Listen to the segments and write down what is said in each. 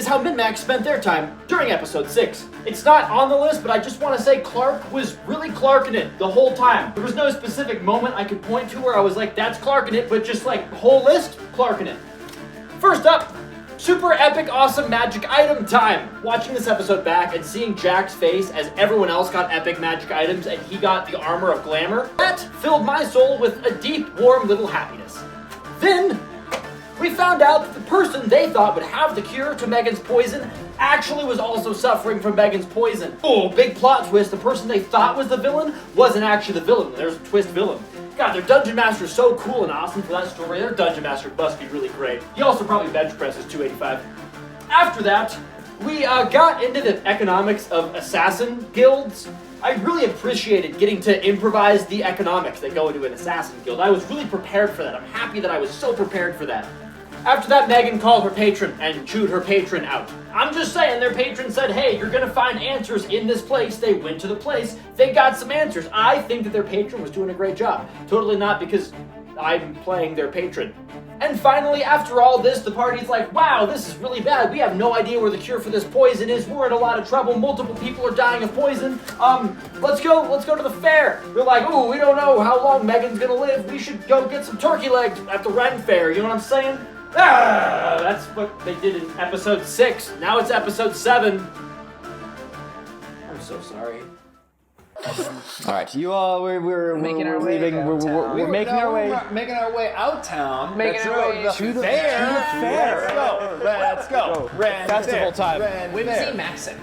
how Min-Max spent their time during episode 6. It's not on the list, but I just want to say Clark was really Clarking it the whole time. There was no specific moment I could point to where I was like, that's Clarking it, but just like, whole list, Clarking it. First up, super epic awesome magic item time. Watching this episode back and seeing Jack's face as everyone else got epic magic items and he got the armor of glamour, that filled my soul with a deep, warm little happiness. Then, we found out that the person they thought would have the cure to Megan's poison actually was also suffering from Megan's poison. Oh, big plot twist, the person they thought was the villain wasn't actually the villain. There's a twist villain. God, their Dungeon Master is so cool and awesome for that story. Their Dungeon Master must be really great. He also probably bench presses 285. After that, we got into the economics of assassin guilds. I really appreciated getting to improvise the economics that go into an assassin guild. I was really prepared for that. I'm happy that I was so prepared for that. After that, Megan called her patron and chewed her patron out. I'm just saying, their patron said, hey, you're gonna find answers in this place. They went to the place, they got some answers. I think that their patron was doing a great job. Totally not because I'm playing their patron. And finally, after all this, the party's like, wow, this is really bad. We have no idea where the cure for this poison is. We're in a lot of trouble. Multiple people are dying of poison. Let's go to the fair. They're like, ooh, we don't know how long Megan's gonna live. We should go get some turkey legs at the Ren Fair. You know what I'm saying? That's what they did in episode 6. Now it's episode 7. I'm so sorry. All right, you all, we're making our leaving. way We're making our way. We're making our way out town. Making our way to the fair. Let's go. Festival time. Whimsy Maxing.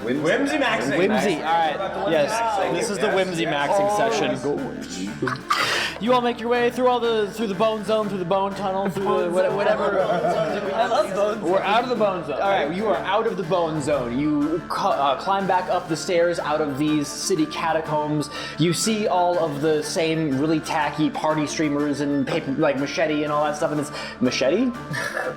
Whimsy maxing. Whimsy. All right. Yes, this is the whimsy maxing session. You all make your way through the bone zone, through the bone tunnel, through the whatever. I love bones. We're out of the bone zone. All right, you are out of the bone zone. You climb back up the stairs out of these city catacombs. You see all of the same really tacky party streamers and paper, like machete and all that stuff. And it's machete?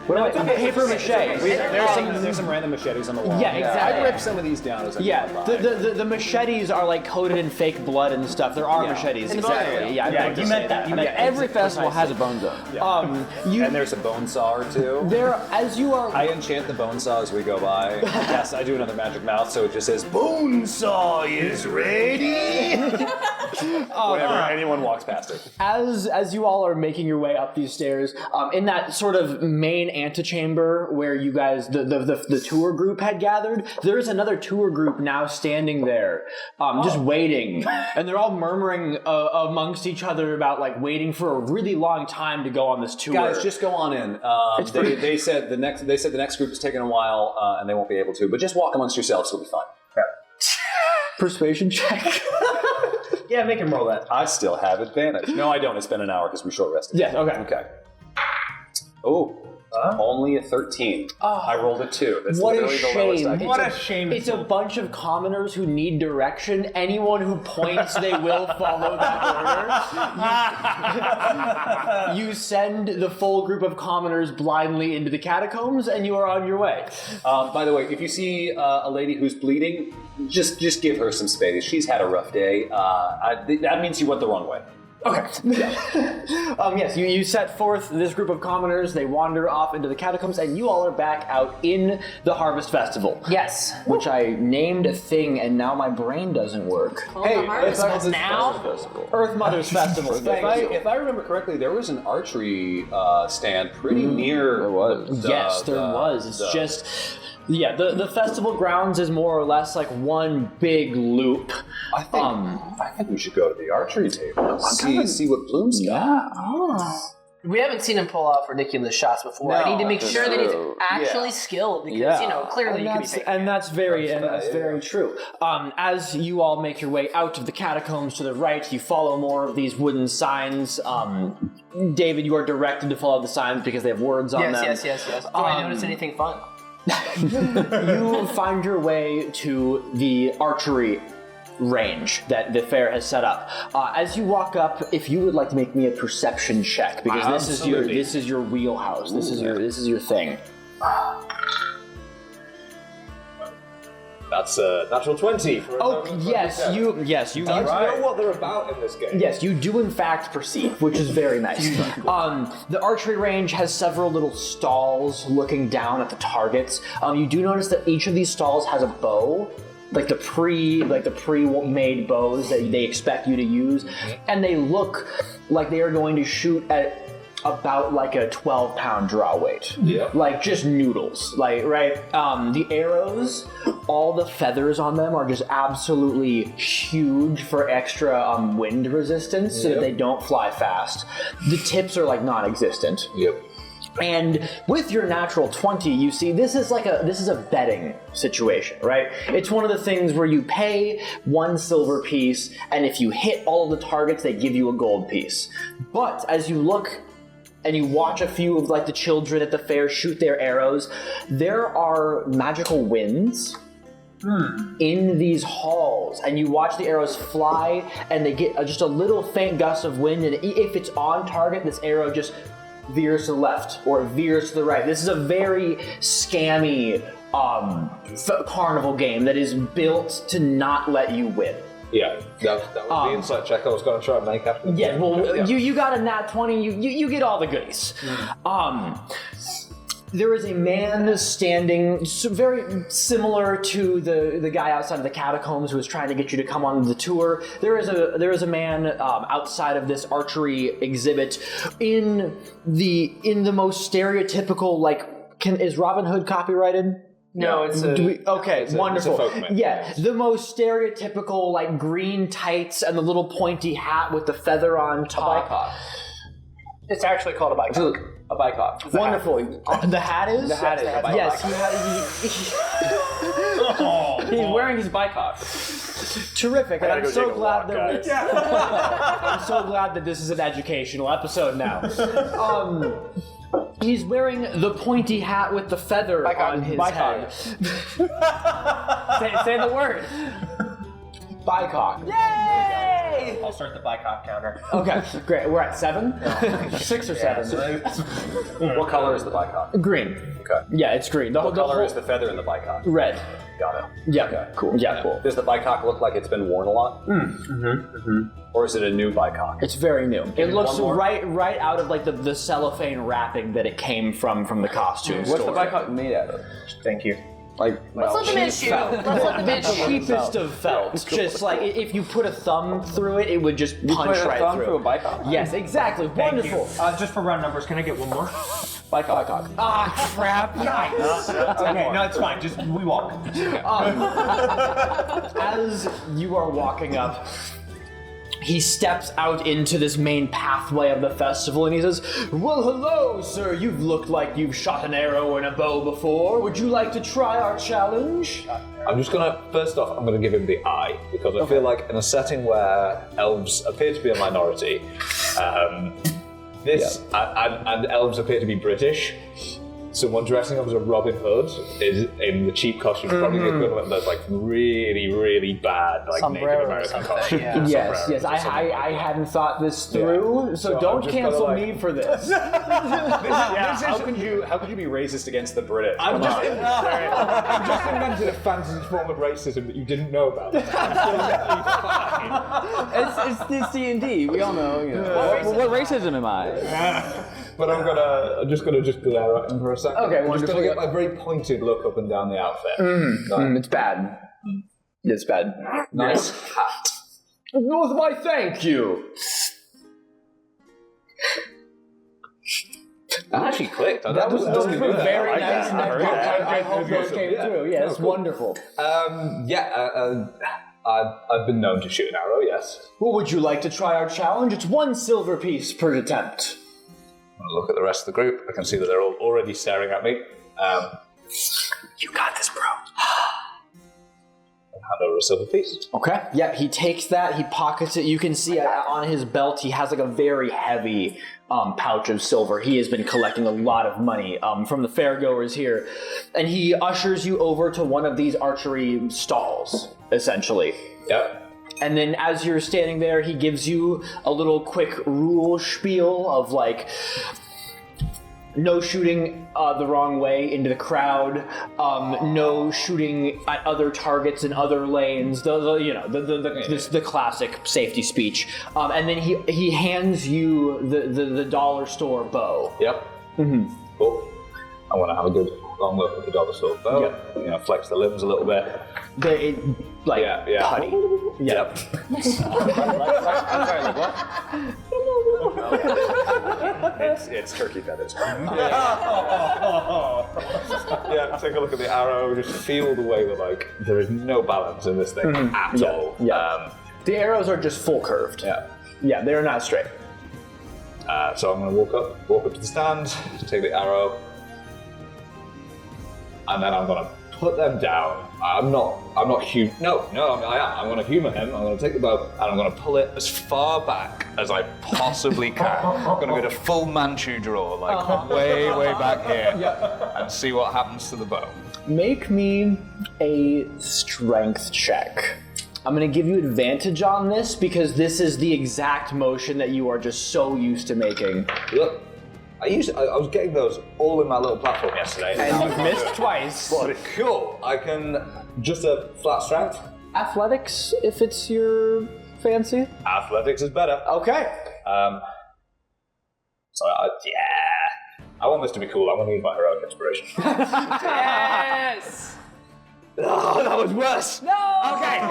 What am I? Paper mache. There's some random machetes on the wall. Yeah, exactly. I ripped some of these down as I Yeah, the machetes are like coated in fake blood and stuff. There are machetes. Exactly. Yeah, you meant that. Every festival has a bone zone. Yeah. And there's a bone saw or two. As you are. I enchant the bone saw as we go by. Yes, I do another magic mouth, so it just says, "Bone saw is ready." Whenever anyone walks past it. As you all are making your way up these stairs, in that sort of main antechamber where you guys, the tour group had gathered, there is another tour group now standing there, just waiting, and they're all murmuring amongst each other about like waiting for a really long time to go on this tour. Guys, just go on in. They said the next group is taking a while, and they won't be able to. But just walk amongst yourselves; it'll be fine. Persuasion check. Yeah, make him roll that. I still have advantage. No, I don't. It's been an hour because we short rested. Yeah. Okay. Okay. Oh. Only a 13. I rolled a 2. That's What a literally the lowest I shame. can What do. a shame. It's a bunch of commoners who need direction. Anyone who points, they will follow that order. You send the full group of commoners blindly into the catacombs, and you are on your way. By the way, if you see a lady who's bleeding, just give her some space. She's had a rough day. That means you went the wrong way. Okay. Yes, you set forth this group of commoners. They wander off into the catacombs, and you all are back out in the Harvest Festival. Yes. Which I named a thing, and now my brain doesn't work. Hey, Harvest Festival. now? Earth Mother's Festival. If I remember correctly, there was an archery stand pretty near. There was. Yes, there was. It's just... Yeah, the festival grounds is more or less like one big loop. I think we should go to the archery table. See what Bloom's got. We haven't seen him pull off ridiculous shots before. No, I need to make that's sure that he's true. actually skilled because, clearly you can be taken. And that's very true. As you all make your way out of the catacombs to the right, you follow more of these wooden signs. David, you are directed to follow the signs because they have words on them. Yes. Do I notice anything fun? You find your way to the archery range that the fair has set up. As you walk up, if you would like to make me a perception check, because this is your wheelhouse. This is your thing. That's a natural 20. For Yes, you I know what they're about in this game. Yes, you do in fact perceive, which is very nice. The archery range has several little stalls looking down at the targets. You do notice that each of these stalls has a bow, like the pre-made bows that they expect you to use, and they look like they are going to shoot at about like a 12-pound draw weight. Yeah. Like just noodles. Like, right? The arrows, all the feathers on them are just absolutely huge for extra wind resistance so that they don't fly fast. The tips are like non-existent. Yep. And with your natural 20, you see this is a betting situation, right? It's one of the things where you pay 1 silver piece, and if you hit all of the targets, they give you a gold piece. But as you look and you watch a few of like the children at the fair shoot their arrows, there are magical winds in these halls, and you watch the arrows fly, and they get just a little faint gust of wind, and if it's on target, this arrow just veers to the left or veers to the right. This is a very scammy carnival game that is built to not let you win. Yeah, that was the insight check I was going to try and make after. Yeah, well, you got a nat 20, you get all the goodies. There is a man standing, very similar to the guy outside of the catacombs who was trying to get you to come on the tour. There is a man outside of this archery exhibit in the most stereotypical, like, is Robin Hood copyrighted? No, it's wonderful. folk man. Yeah, the most stereotypical, like, green tights and the little pointy hat with the feather on top. Bicop. It's actually called a bicop. A bicop. It's a Wonderful. The hat is? The hat is a bicop. Yes, He's wearing his bicop. terrific, and I'm so glad that guys. I'm so glad that this is an educational episode now. He's wearing the pointy hat with the feather on his head. Say the word. Bicock. Yay! I'll start the bicop counter. Okay, great. We're at 7? 6 or 7. What color is the bicop? Green. Okay. Yeah, it's green. What color is the feather in the bicop? Red. Got it. Yeah. Okay. Cool. Yeah, cool. Does the bicock look like it's been worn a lot? Or is it a new bicock? It's very new. It looks one more. right out of like the cellophane wrapping that it came from the costume. What's the store. bicock made out of? Thank you. Let's let the man shoot. Let's let the man The shoot. cheapest of felt. Just like if you put a thumb through it, it would just punch right through. a bicock? Yes, exactly. Wonderful. Just for round numbers, can I get one more? Bicock. Ah, crap. Nice. Okay, no, it's fine. Just we walk. As you are walking up, he steps out into this main pathway of the festival and he says, "Well, hello, sir. You've looked like you've shot an arrow and a bow before. Would you like to try our challenge?" I'm just gonna, first off, I'm gonna give him the eye, because I feel like in a setting where elves appear to be a minority, and elves appear to be British, someone dressing up as a Robin Hood is in the cheap costume, probably the equivalent of those like really, really bad like Native Sombrero or American something, costumes. yeah. Yes, Sombreros yes. or something like I that. hadn't thought this through, so I'm don't just cancel kinda me for this. How could you be racist against the British? I've just invented a fantasy form of racism that you didn't know about. It's this D&D. We all know. You know. What racism am I? But I'm just gonna glare at him for a second. Okay, I'm just gonna wonderful. get my very pointed look up and down the outfit. It's bad. It's bad. Nice hat. With my thank you. That actually clicked. That was very nice. I heard that. I hope those came through. Yeah, it's wonderful. I've been known to shoot an arrow. Yes. Well, would you like to try our challenge? It's 1 silver piece per attempt. When I look at the rest of the group, I can see that they're all already staring at me. You got this, bro. Hand over a silver piece. Okay. Yep, he takes that, he pockets it. You can see on his belt, he has like a very heavy pouch of silver. He has been collecting a lot of money from the fairgoers here. And he ushers you over to one of these archery stalls, essentially. Yep. And then as you're standing there, he gives you a little quick rule spiel of like, No shooting the wrong way into the crowd. No shooting at other targets in other lanes. The classic safety speech. And then he hands you the dollar store bow. Yep. Mm-hmm. Cool. I want to have a good long look at the dollar store bow. Yep. You know, flex the limbs a little bit. Putty. Yep. I'm sorry, like what? It's turkey feathers. Yeah, take a look at the arrow. Just feel the way that like there is no balance in this thing at all. Yeah. The arrows are just full curved. Yeah, they're not straight. So I'm going to walk up to the stand, take the arrow, and then I'm going to put them down. I'm not human. No, I am. I'm going to humor him. I'm going to take the bow and I'm going to pull it as far back as I possibly can. I'm going to go to full Manchu draw, like way back here, and see what happens to the bow. Make me a strength check. I'm going to give you advantage on this because this is the exact motion that you are just so used to making. Look, I was getting those all in my little platform yesterday. And you've missed twice. But cool. I can just a flat strength. Athletics, if it's your fancy. Athletics is better. Okay. I want this to be cool. I'm going to use my heroic inspiration. Yes! Oh, that was worse. No! Okay.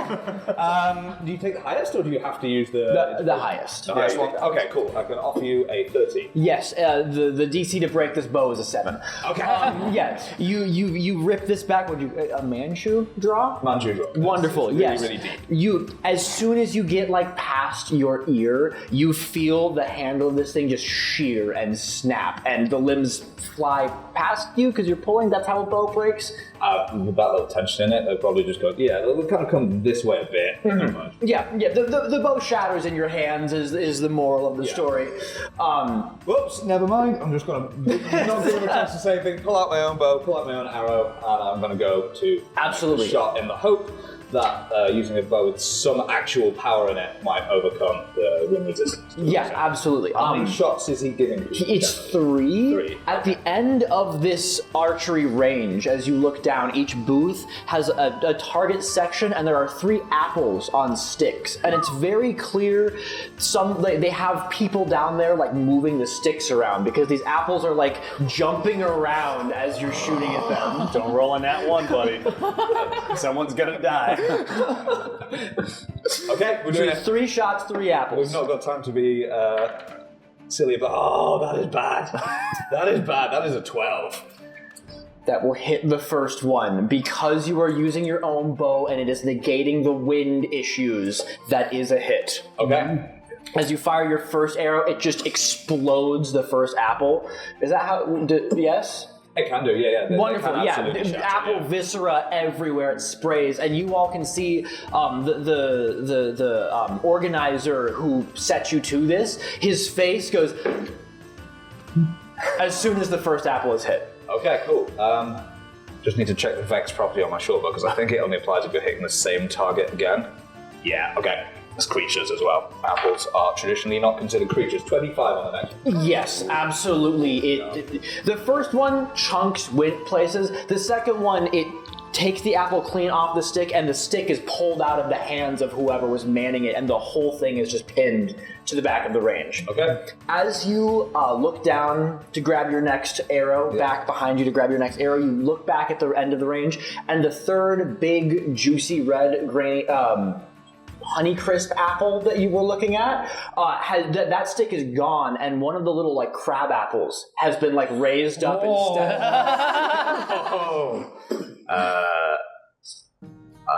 Do you take the highest, or do you have to use the highest? The highest one. Okay, cool. I can offer you a 13. Yes. The DC to break this bow is a 7. Okay. Yes. You rip this back. Would you a Manchu draw? Manchu draw. Wonderful. Really, yes. really deep. You as soon as you get like past your ear, you feel the handle of this thing just shear and snap, and the limbs fly past you because you're pulling. That's how a bow breaks. With that little tension in it, they'll probably just go, they'll kind of come this way a bit. Mm-hmm. Yeah. The bow shatters in your hands is the moral of the story. Whoops, never mind. I'm just going to not give him a chance to say anything. Pull out my own bow, pull out my own arrow, and I'm going to go to absolutely shot in the hope that using a bow with some actual power in it might overcome the wind resistance. Yeah, absolutely. How many shots is he giving? It's 3. 3. At the end of this archery range, as you look down, each booth has a target section, and there are 3 apples on sticks. And it's very clear they have people down there like moving the sticks around because these apples are like jumping around as you're shooting at them. Don't roll on that one, buddy. Someone's gonna die. Okay, we're doing it. 3 shots, 3 apples. We've not got time to be silly, but that is bad. That is bad. That is a 12. That will hit the first one. Because you are using your own bow and it is negating the wind issues, that is a hit. Okay. As you fire your first arrow, it just explodes the first apple. Is that how... yes? It can do, yeah. Wonderful, apple viscera everywhere, it sprays, and you all can see the organizer who set you to this, his face goes as soon as the first apple is hit. Okay, cool. Just need to check the Vex property on my short bow, because I think it only applies if you're hitting the same target again. Yeah, okay. It's creatures as well. Apples are traditionally not considered creatures. 25 on the next. Yes, absolutely. The first one chunks went places. The second one, it takes the apple clean off the stick, and the stick is pulled out of the hands of whoever was manning it, and the whole thing is just pinned to the back of the range. Okay. As you look down to grab your next arrow, back behind you to grab your next arrow, you look back at the end of the range, and the third big, juicy, red, grainy... Honeycrisp apple that you were looking at, that stick is gone, and one of the little like crab apples has been like raised up instead. I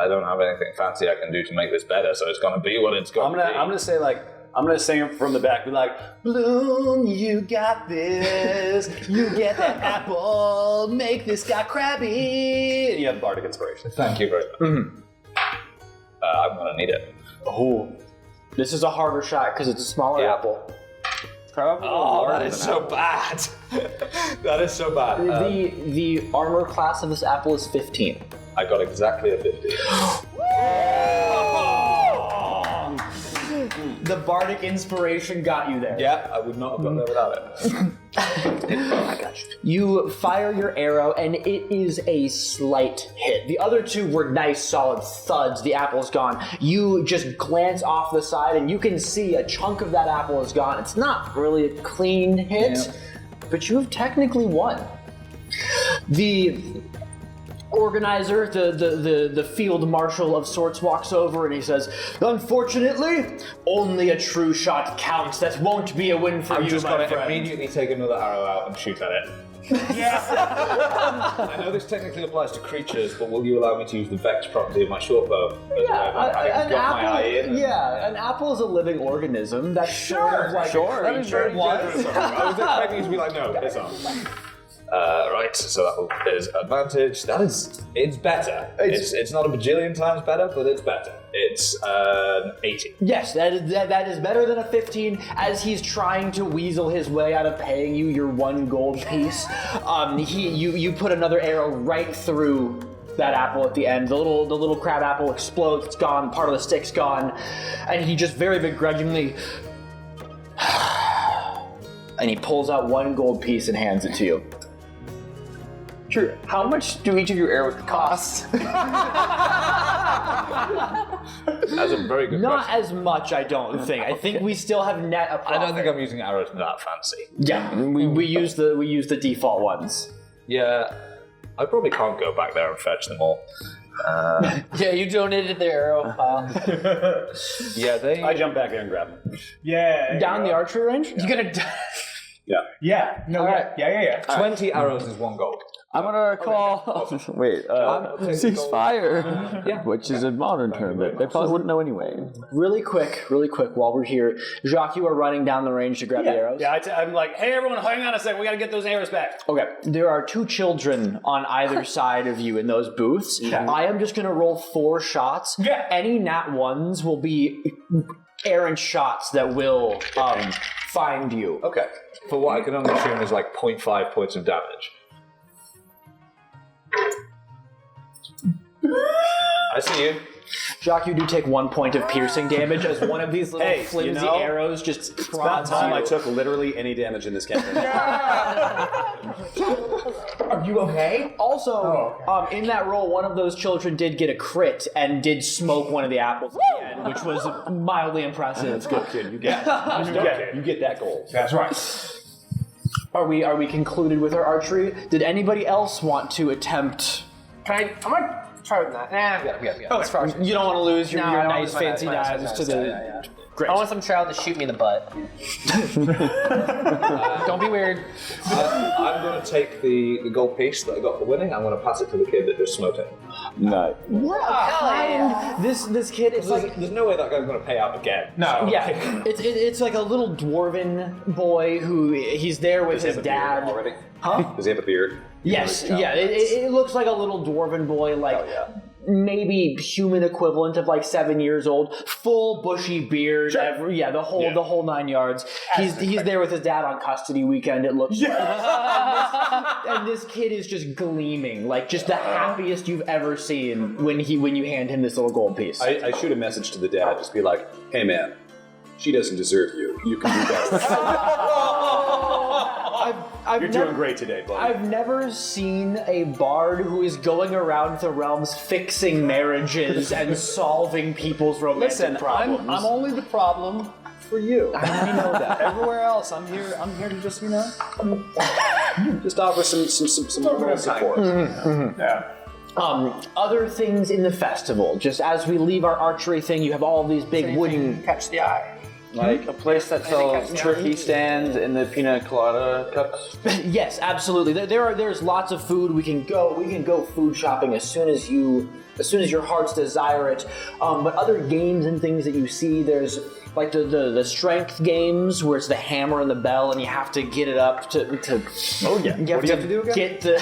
don't have anything fancy I can do to make this better, so it's gonna be what it's gonna be. I'm gonna say I'm gonna sing it from the back, be like, Bloom, you got this, you get that apple, make this guy crabby. And you have bardic inspiration. Thank you very much. Mm-hmm. I'm gonna need it. Oh, this is a harder shot because it's a smaller apple. That is so bad. That is so bad. The armor class of this apple is 15. I got exactly a 15. The bardic inspiration got you there. Yeah, I would not have got there without it. I got you. You fire your arrow, and it is a slight hit. The other two were nice, solid thuds. The apple's gone. You just glance off the side, and you can see a chunk of that apple is gone. It's not really a clean hit, but you have technically won. The organizer, the field marshal of sorts, walks over and he says, "Unfortunately, only a true shot counts. That won't be a win for you, I'm just my going to friend." immediately take another arrow out and shoot at it. I know this technically applies to creatures, but will you allow me to use the Vex property of my short bow? An apple is a living organism. That's sort of like a That is very generous. I was expecting you to be like, no, piss off. Right, so that is advantage. It's better. It's not a bajillion times better, but it's better. It's 80. Yes, that is better than a 15. As he's trying to weasel his way out of paying you your 1 gold piece, you put another arrow right through that apple at the end. The little crab apple explodes. It's gone. Part of the stick's gone, and he just very begrudgingly, and he pulls out 1 gold piece and hands it to you. True. How much do each of your arrows cost? That's a very good Not question. as much, I don't think. I think we still have net a profit. I don't think I'm using arrows that fancy. Yeah, we use the default ones. Yeah, I probably can't go back there and fetch them all. Yeah, you donated their arrow pile. Yeah, I jump back there and grab them. Yeah. Down the archery range? You're gonna die. Yeah. No. All right. Yeah. 20 arrows is 1 gold. I'm gonna call. Wait, ceasefire, which is a modern term that they probably wouldn't know anyway. Really quick, while we're here, Jacques, you are running down the range to grab the arrows? Yeah, I'm like, hey everyone, hang on a second, we gotta get those arrows back. Okay, there are 2 children on either side of you in those booths. I am just gonna roll 4 shots. Yeah. Any nat 1s will be errant shots that will find you. Okay. For what I can only assume is like 0.5 points of damage. I see you. Jacques, you do take 1 point of piercing damage as one of these little flimsy arrows just It's about prods time I you. took literally any damage in this campaign. Are you okay? Also, in that roll, one of those children did get a crit and did smoke one of the apples at the end, which was mildly impressive. That's good, kid. You get you get that gold. That's right. Are we concluded with our archery? Did anybody else want to attempt? I'm gonna try with that. Yeah. Oh, it's far. You don't want to lose your, No, I your don't nice want to fancy lose my dives nice to the. yeah. Great. I want some child to shoot me in the butt. Don't be weird. I'm going to take the gold piece that I got for winning. I'm going to pass it to the kid that just smoked it. No. This kid is like. There's no way that guy's going to pay out again. No. Yeah, it's like a little dwarven boy who he's there with his dad. Already? Huh? Does he have a beard? Yes, yeah. It looks like a little dwarven boy, like maybe human equivalent of like 7 years old, full bushy beard, the whole 9 yards. He's there with his dad on custody weekend. It looks like, and this kid is just gleaming, like just the happiest you've ever seen when you hand him this little gold piece. I shoot a message to the dad, just be like, hey man, she doesn't deserve you. You can do better. You're doing great today, buddy. I've never seen a bard who is going around the realms fixing marriages and solving people's romantic problems. I'm only the problem for you. I know that. Everywhere else, I'm here to just, just offer some moral support. Yeah. Other things in the festival. Just as we leave our archery thing, you have all these big wooden. Catch the eye. Like a place that sells turkey stands and the pina colada cups. Yes, absolutely. There's lots of food. We can go food shopping as soon as your hearts desire it. But other games and things that you see, there's like the strength games where it's the hammer and the bell and you have to get it up to Oh yeah. you What do you have to do again? Get the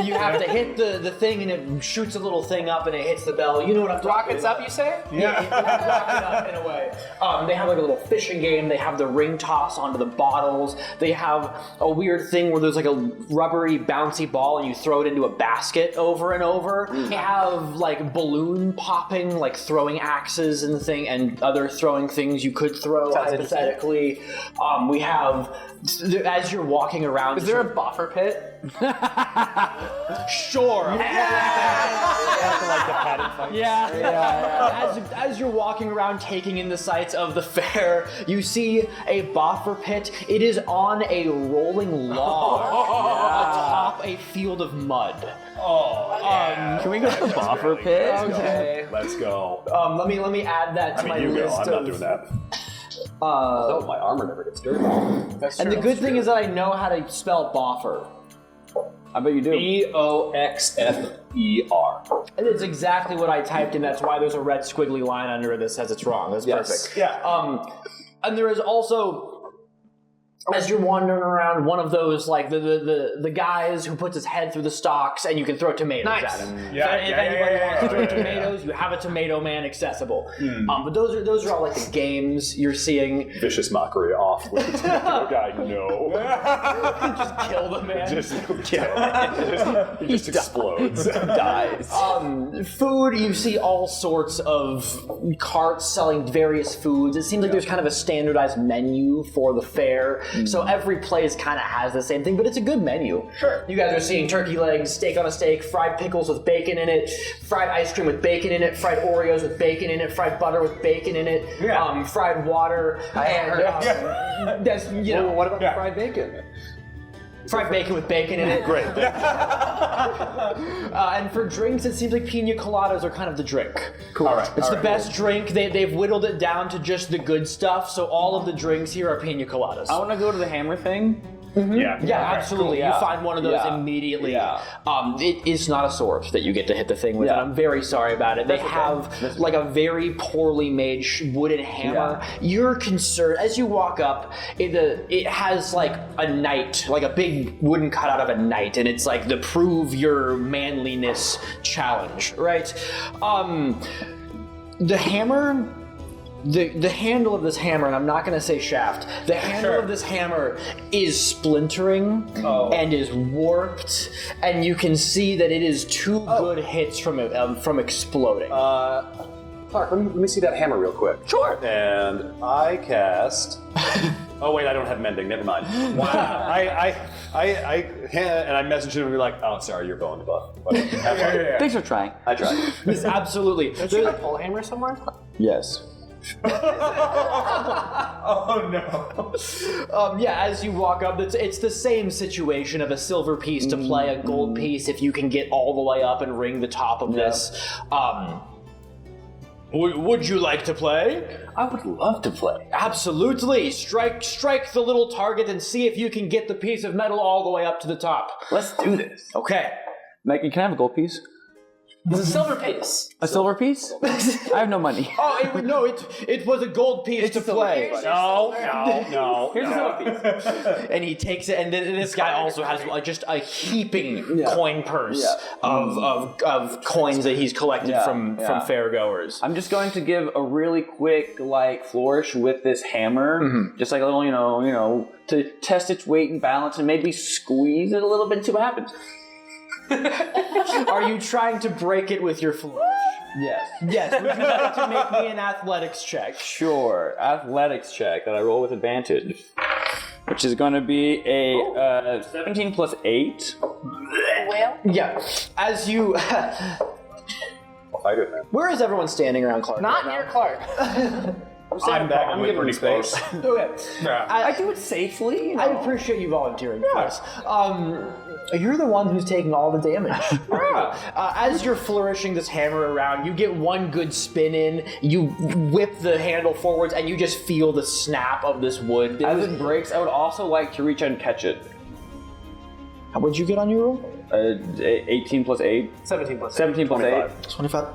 you have to hit the thing and it shoots a little thing up and it hits the bell. You know what I'm talking Rockets about. up, you say? Yeah, it rockets it up in a way. They have like a little fishing game. They have the ring toss onto the bottles. They have a weird thing where there's like a rubbery bouncy ball and you throw it into a basket over and over. They have have like balloon popping, like throwing axes and other throwing things you could throw. Sounds hypothetically, we have as you're walking around. Is there a buffer pit? Sure. Yeah. As you're walking around taking in the sights of the fair, you see a boffer pit. It is on a rolling log atop a field of mud. Can we go to the buffer pit? Okay. Let's go. Let me add that to my you go. list. I'm not doing that. Oh, my armor never gets dirty. And the good thing is that I know how to spell boffer. I bet you do. BOXFER. And it's exactly what I typed in. That's why there's a red squiggly line under it that says it's wrong. That's perfect. Yeah. And there is also, as you're wandering around, one of those like the guys who puts his head through the stalks, and you can throw tomatoes at him. If anybody wants to throw tomatoes, you have a tomato man accessible. But those are all like the games you're seeing. Vicious mockery off with the tomato guy. No. Just kill the man. Just kill him. He just explodes. Dies. Food, you see all sorts of carts selling various foods. It seems like there's kind of a standardized menu for the fair. So every place kind of has the same thing, but it's a good menu. Sure. You guys are seeing turkey legs, steak on a steak, fried pickles with bacon in it, fried ice cream with bacon in it, fried Oreos with bacon in it, fried butter with bacon in it, fried water, and that's, you know. Well, what about the fried bacon? Fried bacon with bacon in it. Great. And for drinks, it seems like pina coladas are kind of the drink. Cool. All right. It's the best drink. They've whittled it down to just the good stuff, so all of the drinks here are pina coladas. I want to go to the hammer thing. Yeah, absolutely. Cool, yeah. You find one of those immediately. Yeah. It is not a sword that you get to hit the thing with, and I'm very sorry about it. They have like a very poorly made wooden hammer. You're concerned as you walk up. It has like a knight, like a big wooden cutout of a knight, and it's like the prove your manliness challenge, right? The hammer. The handle of this hammer, and I'm not going to say shaft, the handle of this hammer is splintering and is warped, and you can see that it is two good hits from exploding. Clark, let me see that hammer real quick. Sure. And I cast... Oh wait, I don't have mending. Never mind. Wow. And I messaged him and be like, "Oh, sorry, you're going to buff." Thanks for trying. I tried. This absolutely. Don't you have a pole hammer somewhere? Yes. As you walk up, it's the same situation of a silver piece to play, a gold piece if you can get all the way up and ring the top of this. Would you like to play? I would love to play. Absolutely. Strike the little target and see if you can get the piece of metal all the way up to the top. Let's do this. Okay. Maggie, can I have a gold piece? It's a silver piece. A silver piece? I have no money. It was a gold piece to play. No. Here's a silver piece. And he takes it, and then this guy also has just a heaping coin purse of coins that he's collected from fairgoers. I'm just going to give a really quick flourish with this hammer, just like a little, to test its weight and balance, and maybe squeeze it a little bit and see what happens. Are you trying to break it with your flourish? Yes. Yes. Would you like to make me an athletics check? Sure. Athletics check that I roll with advantage, which is going to be a 17 plus 8. Well, Yeah. As you. I'll fight it, man. Where is everyone standing around Clark? not right near Clark. I'm back. I'm giving pretty space. Okay. I do it safely. I appreciate you volunteering for this. You're the one who's taking all the damage. As you're flourishing this hammer around, you get one good spin in, you whip the handle forwards, and you just feel the snap of this wood. As it breaks, I would also like to reach out and catch it. How would you get on your roll? 18 plus 8. 17 plus 17 plus 8. 25.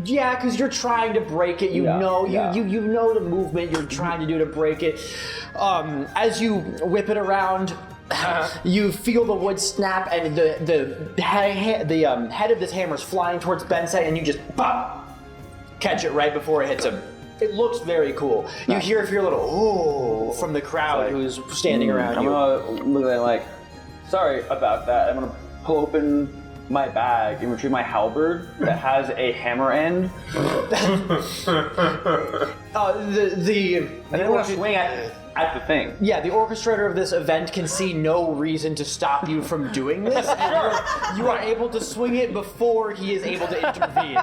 Yeah, because you're trying to break it. You know the movement you're trying to do to break it. As you whip it around, you feel the wood snap, and the head of this hammer is flying towards Bensei, and you just catch it right before it hits him. It looks very cool. You hear a little "ooh" from the crowd who's standing around you. I'm gonna look at it like, sorry about that. I'm gonna pull open my bag and retrieve my halberd that has a hammer end. The And then I'm gonna swing at the thing. Yeah, the orchestrator of this event can see no reason to stop you from doing this, and you are able to swing it before he is able to intervene.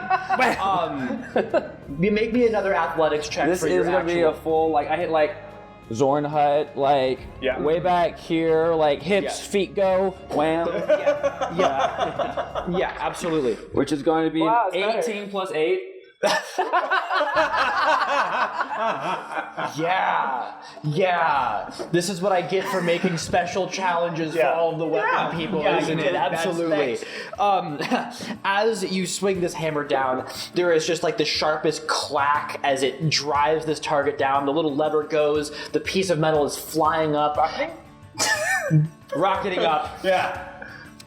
You make me another athletics check. This for is your gonna be a full, like, I hit like Zorn Hut, like way back here, like hips, feet go, wham. Yeah, absolutely. Which is going to be Wow, an it's 18 plus 8. Yeah. This is what I get for making special challenges for all of the weapon people, isn't it? Absolutely. As you swing this hammer down, there is just like the sharpest clack as it drives this target down. The little lever goes, the piece of metal is flying up. Rocketing up. Yeah.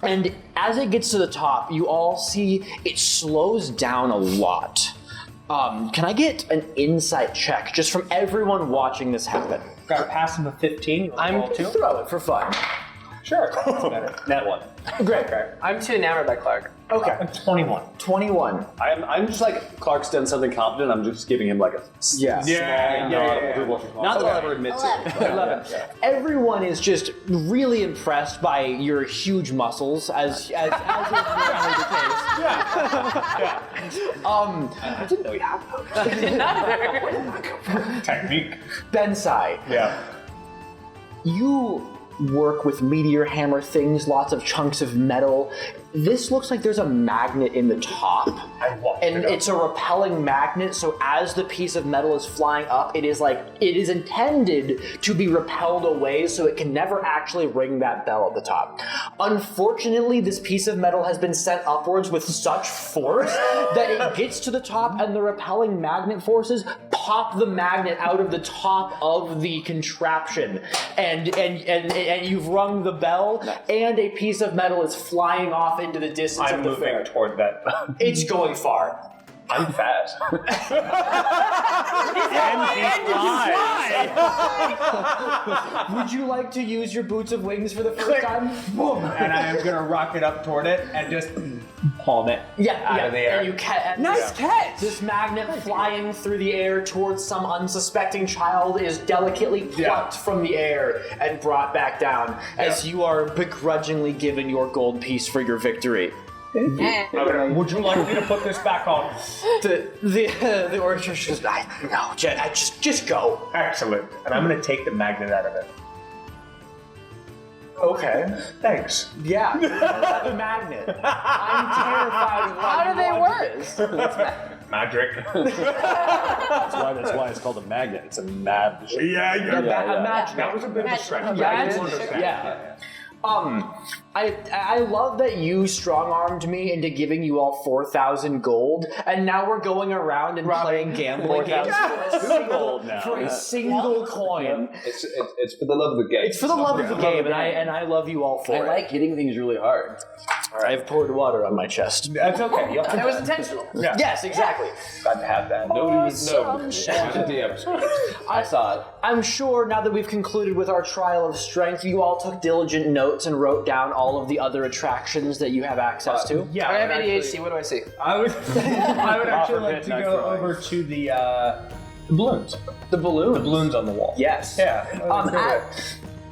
And as it gets to the top, you all see it slows down a lot. Can I get an insight check just from everyone watching this happen? Got a pass him a 15. I'm throw it for fun. Sure. That's better. Net one. Great. I'm too enamored by Clark. Okay. 21. 21. I'm just like, Clark's done something competent. I'm just giving him like a Yeah. Not that I'll ever admit to. 11. Everyone is just really impressed by your huge muscles, as is normally the case. I didn't know you had those. Technique. Bensai, Yeah. you work with meteor hammer things, lots of chunks of metal. This looks like there's a magnet in the top. And it's a repelling magnet, so as the piece of metal is flying up, it is intended to be repelled away so it can never actually ring that bell at the top. Unfortunately, this piece of metal has been sent upwards with such force that it gets to the top and the repelling magnet forces pop the magnet out of the top of the contraption. And you've rung the bell, and a piece of metal is flying off into the distance I'm of the moving fair. toward that. It's going far. I'm fast. Would you like to use your boots of wings for the first time? Boom! And I am gonna rocket up toward it and just palm it out of the air. And you Nice catch! This magnet flying through the air towards some unsuspecting child is delicately plucked from the air and brought back down as you are begrudgingly given your gold piece for your victory. Would you like me to put this back on? The orchestra just just go. Excellent. And I'm gonna take the magnet out of it. Okay. Thanks. Yeah, the magnet. I'm terrified of How do they work? Magic. That's why it's called a magnet. It's a magic. Yeah. Magic. That was a bit of a stretch. Yeah. I love that you strong-armed me into giving you all 4,000 gold, and now we're going around and playing gambling games for a single coin. It's for the love of the game. It's for the love of the game, and I love you all for I it. like hitting things really hard. I've poured water on my chest. That's okay. It was intentional. Yes, exactly. Glad to have that. I saw it. I'm sure now that we've concluded with our trial of strength, you all took diligent notes and wrote down all of the other attractions that you have access to. Yeah. I have ADHD, what do I see? I would actually like to go over to the balloons. The balloon. The balloons on the wall. Yes. Yeah.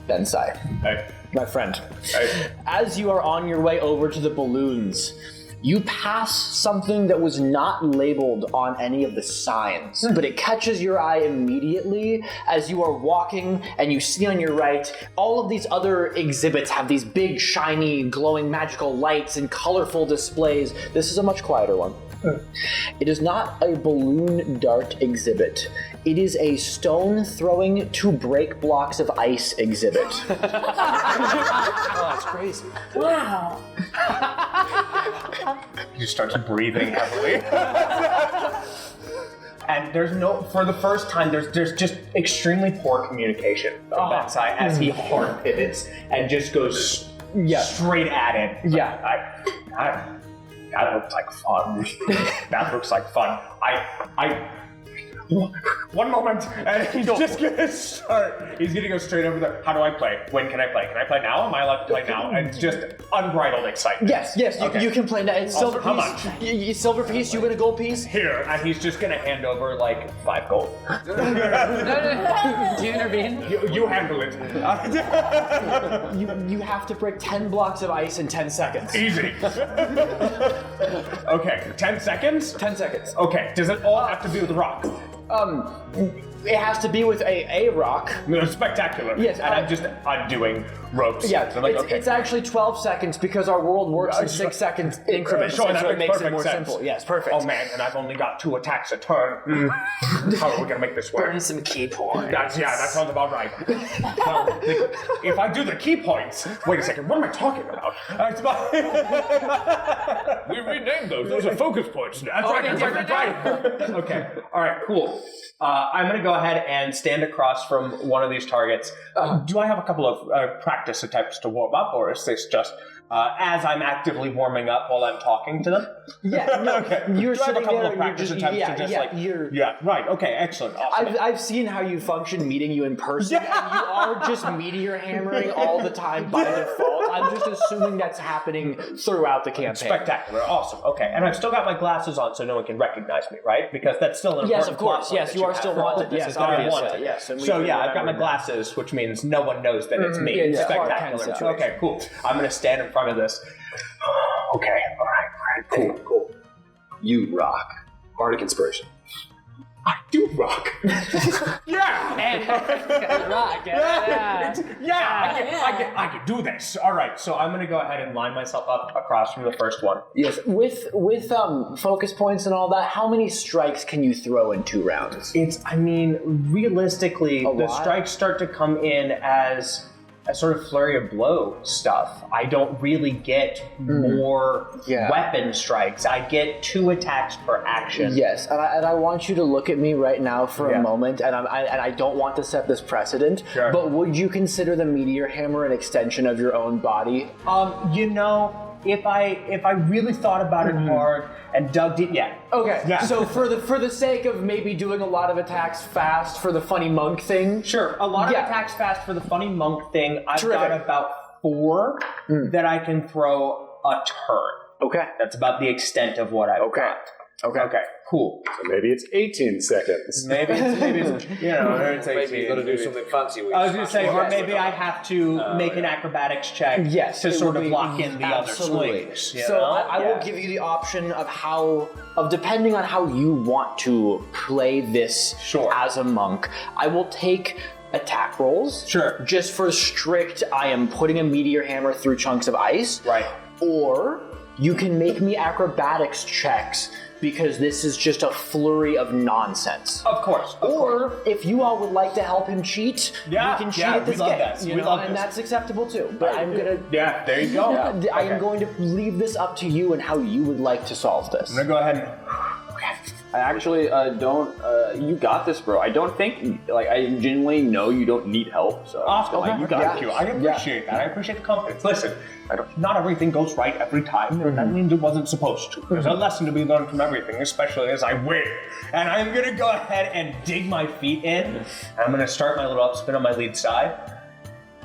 Bensai. Hey. My friend. Hey. As you are on your way over to the balloons, you pass something that was not labeled on any of the signs, but it catches your eye immediately as you are walking, and you see on your right, all of these other exhibits have these big, shiny, glowing magical lights and colorful displays. This is a much quieter one. It is not a balloon dart exhibit. It is a stone throwing to break blocks of ice exhibit. Oh, that's crazy. Wow. You start breathing heavily. And there's for the first time, there's just extremely poor communication from that side as he hard pivots and just goes straight at it. Yeah. That looks like fun. That looks like fun. one moment, and he's just gonna start. He's gonna go straight over there. How do I play? When can I play? Can I play now? Am I allowed to play now? And it's just unbridled excitement. Yes, you can play that. It's Also, silver how piece. much? Silver piece, you win a gold piece. Here, and he's just gonna hand over like 5 gold. Do you intervene? You handle it. You have to break 10 blocks of ice in 10 seconds. Easy. Okay, 10 seconds? 10 seconds. Okay, does it all have to be with rock? It has to be with a rock. Spectacular. Yes, and I'm just undoing ropes. Yeah, So I'm like, it's, okay. it's actually 12 seconds because our world works in 6 second increments, Sure, and that so it makes makes it perfect more sense. simple. Yes, perfect. Oh man, and I've only got 2 attacks a turn. How are we gonna make this work? Burn some key points. That sounds about right. Well, if I do the key points, wait a second, what am I talking about? We renamed those. Those are focus points now. That's right. Okay, all right, cool. I'm gonna go ahead and stand across from one of these targets. Do I have a couple of practice attempts to warm up, or is this just as I'm actively warming up while I'm talking to them? Yeah, no, Okay. you're Do I have a sitting couple there of and practice you're attempts just, to just yeah, like... you're... Yeah, right, okay, excellent, awesome. I've seen how you function meeting you in person, and you are just meteor hammering all the time by default. I'm just assuming that's happening throughout the campaign. Spectacular, awesome, okay. And I've still got my glasses on so no one can recognize me, right? Because that's still an important Yes, of course. plot Yes, that you are have still for all of wanted. this, Yes, is that I'm obviously. wanted. Yes, and we So can yeah, I've got my remember glasses, which means no one knows that it's me. Yeah, It's yeah. Clark Kent spectacular. situation. Okay, cool. I'm gonna stand in front of this. Okay, all right, cool. You rock. Bardic inspiration. I do rock. Yeah. Rock, Yeah, I can do this. All right, so I'm gonna go ahead and line myself up across from the first one. Yes, with focus points and all that, how many strikes can you throw in 2 rounds? Realistically, the lot? strikes start to come in as a sort of flurry of blow stuff. I don't really get more weapon strikes. I get 2 attacks per action. Yes, and I want you to look at me right now for Yeah. a moment, and I don't want to set this precedent, Sure. but would you consider the meteor hammer an extension of your own body? If I really thought about it hard and dug deep, yeah. Okay, Yeah. so for the sake of maybe doing a lot of attacks fast for the funny monk thing, Sure, a lot of attacks fast for the funny monk thing. I've got Terrific. about 4 that I can throw a turn. Okay. That's about the extent of what I've got. Okay, cool. So maybe it's 18 seconds. Maybe it's you know, it's Maybe you got to do something fancy. I was gonna say, or maybe I have to make an acrobatics check Yes, to it sort would of be- lock in the absolutely. other swings. you So know? I will give you the option of depending on how you want to play this as a monk, I will take attack rolls. Sure. Just for strict, I am putting a meteor hammer through chunks of ice. Right. Or you can make me acrobatics checks because this is just a flurry of nonsense. Of course. Or if you all would like to help him cheat, Yeah, we can cheat yeah, at this we love game. that. you We know, love and this. that's acceptable too. But I'm gonna Yeah, there you go. I am going to leave this up to you and how you would like to solve this. I'm gonna go ahead and I actually don't. You got this, bro. I don't think. Like, I genuinely know you don't need help. So Awesome. Okay. You got Yeah. it, Q. I appreciate that. I appreciate the confidence. Listen, not everything goes right every time. That means it wasn't supposed to. There's a lesson to be learned from everything, especially as I win. And I'm gonna go ahead and dig my feet in. I'm gonna start my little upspin on my lead side.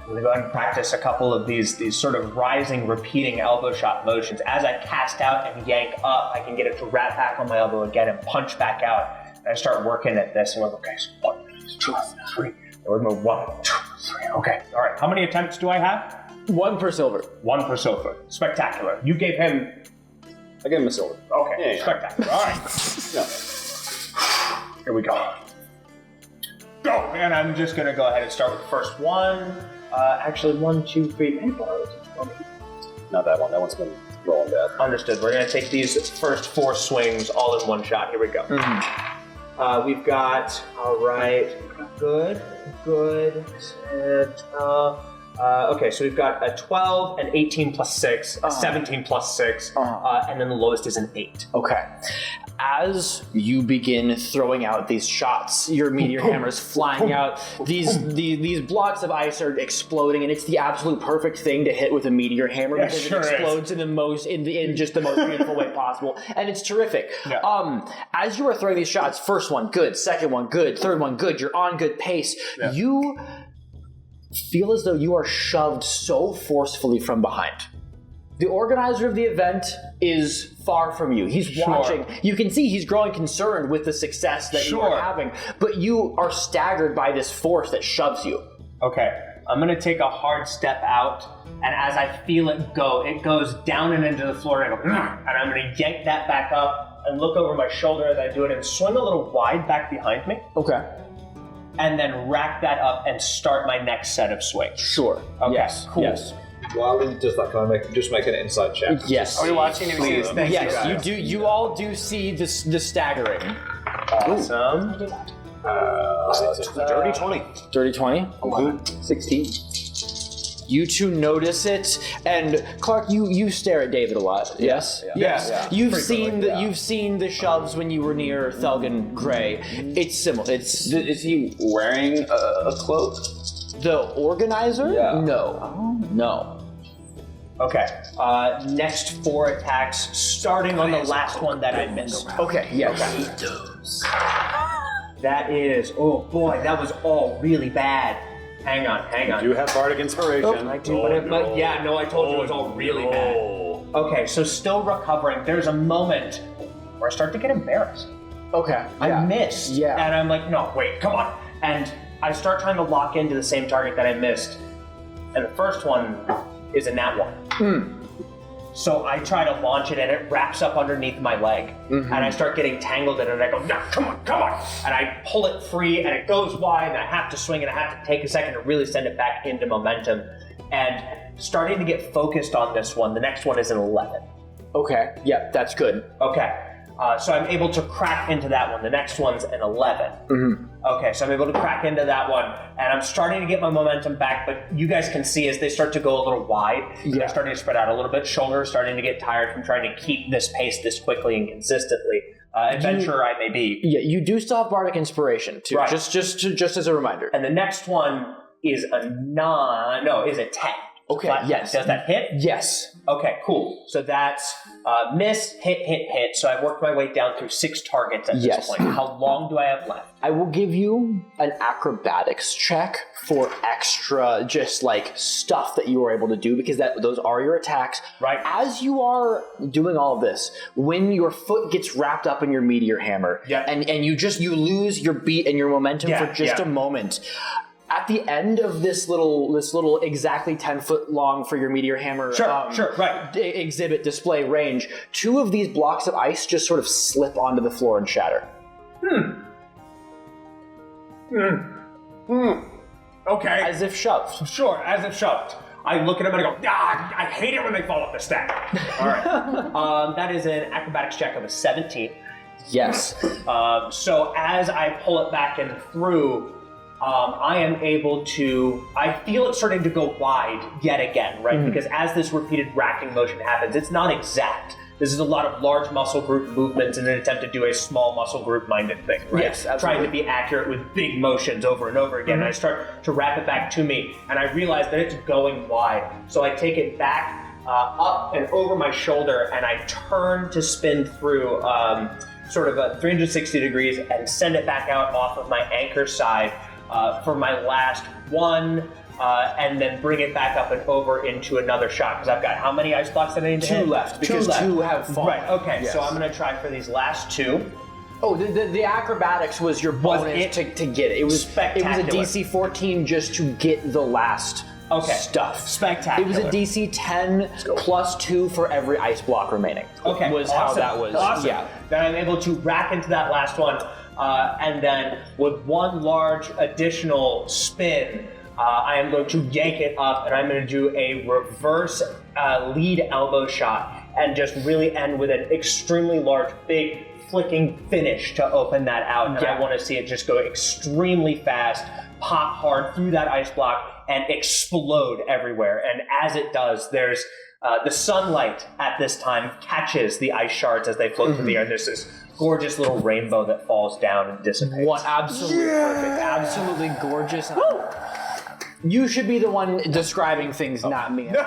I'm gonna go ahead and practice a couple of these sort of rising, repeating elbow shot motions. As I cast out and yank up, I can get it to wrap back on my elbow again and punch back out. And I start working at this, and we're okay, so 1, 2, 3. And we're move 1, 2, 3. Okay, all right. How many attempts do I have? 1 per silver. 1 per silver. Spectacular. You gave him. I gave him a silver. Okay, Yeah. spectacular. All right. Here we go. Go! And I'm just gonna go ahead and start with the first one. Actually, 1, 2, 3. Not that one. That one's been rolling bad. Understood. We're gonna take these first 4 swings all in one shot. Here we go. We've got, all right, good, and, Okay, so we've got a 12, an 18 plus 6, a 17 plus 6, and then the lowest is an 8. Okay. As you begin throwing out these shots, your meteor hammers flying out, these blocks of ice are exploding, and it's the absolute perfect thing to hit with a meteor hammer because it explodes in just the most beautiful way possible, and it's terrific. Yeah. As you are throwing these shots, first one good, second one good, third one good, you're on good pace. Yeah. You feel as though you are shoved so forcefully from behind. The organizer of the event is far from you. He's watching. You can see he's growing concerned with the success that you are having, but you are staggered by this force that shoves you. Okay, I'm gonna take a hard step out, and as I feel it goes down and into the floor, and I go, and I'm gonna yank that back up and look over my shoulder as I do it and swing a little wide back behind me. Okay. And then rack that up and start my next set of swings. Sure. Okay, Yes. cool. Yes. While he does that, can I just make an insight check? Yes. Are we watching? Do we see this thing? Yes, you do. You all do see the staggering. Awesome. Dirty 20. Dirty 20. 16. You two notice it, and Clark, you stare at David a lot. Yes. Yes. Yeah. You've seen the shoves when you were near Thelgen Gray. It's similar. Is he wearing a cloak? The organizer. Yeah. No. No. Okay, next 4 attacks, starting on the last one that I missed. Okay. Yes. That is, oh boy, that was all really bad. Hang on. You have Bardic Inspiration. I do, but yeah, no, I told you it was all really bad. Okay, so still recovering. There's a moment where I start to get embarrassed. Okay. I missed. Yeah. And I'm like, no, wait, come on. And I start trying to lock into the same target that I missed. And the first one is a nat 1. So I try to launch it and it wraps up underneath my leg. And I start getting tangled in it and I go, no, come on. And I pull it free and it goes wide and I have to swing and I have to take a second to really send it back into momentum. And starting to get focused on this one, the next one is an 11. Okay. Yep. That's good. Okay. So I'm able to crack into that one. The next one's an 11. Okay, so I'm able to crack into that one, and I'm starting to get my momentum back, but you guys can see as they start to go a little wide, they're starting to spread out a little bit, shoulders starting to get tired from trying to keep this pace this quickly and consistently. Adventurer I may be. Yeah, you do still have Bardic Inspiration, too. Right. Just as a reminder. And the next one is a 10. Okay, yes. Does that hit? Yes. Okay, cool. So that's miss, hit. So I've worked my way down through 6 targets at this point. How long do I have left? I will give you an acrobatics check for extra just like stuff that you were able to do because those are your attacks. Right. As you are doing all of this, when your foot gets wrapped up in your meteor hammer and you lose your beat and your momentum for just a moment. At the end of this little exactly 10 foot long for your meteor hammer exhibit display range, 2 of these blocks of ice just sort of slip onto the floor and shatter. Okay. As if shoved. Sure, as if shoved. I look at them and I go, I hate it when they fall off the stack. All right. That is an acrobatics check of a 17. Yes. So as I pull it back and through, I am able to, I feel it starting to go wide yet again, right? Because as this repeated racking motion happens, it's not exact. This is a lot of large muscle group movements in an attempt to do a small muscle group minded thing, right? Yes, absolutely. Trying to be accurate with big motions over and over again. And I start to wrap it back to me, and I realize that it's going wide. So I take it back up and over my shoulder, and I turn to spin through sort of a 360 degrees and send it back out off of my anchor side for my last one. And then bring it back up and over into another shot, because I've got how many ice blocks that I need to hit? 2 left, because 2 have fallen. Right, okay, Yes. so I'm going to try for these last 2. Oh, the acrobatics was your bonus to get it. It was Spectacular. It was a DC 14 just to get the last stuff. Spectacular. It was a DC 10 plus 2 for every ice block remaining. Okay, was awesome. how that was. Awesome. Yeah. Then I'm able to rack into that last one, and then with one large additional spin, I am going to yank it up, and I'm going to do a reverse lead elbow shot, and just really end with an extremely large, big, flicking finish to open that out. And I want to see it just go extremely fast, pop hard through that ice block, and explode everywhere. And as it does, there's the sunlight at this time catches the ice shards as they float through the air. There's this gorgeous little rainbow that falls down and dissipates. What? Absolutely perfect. Absolutely gorgeous. You should be the one describing things, not me. I know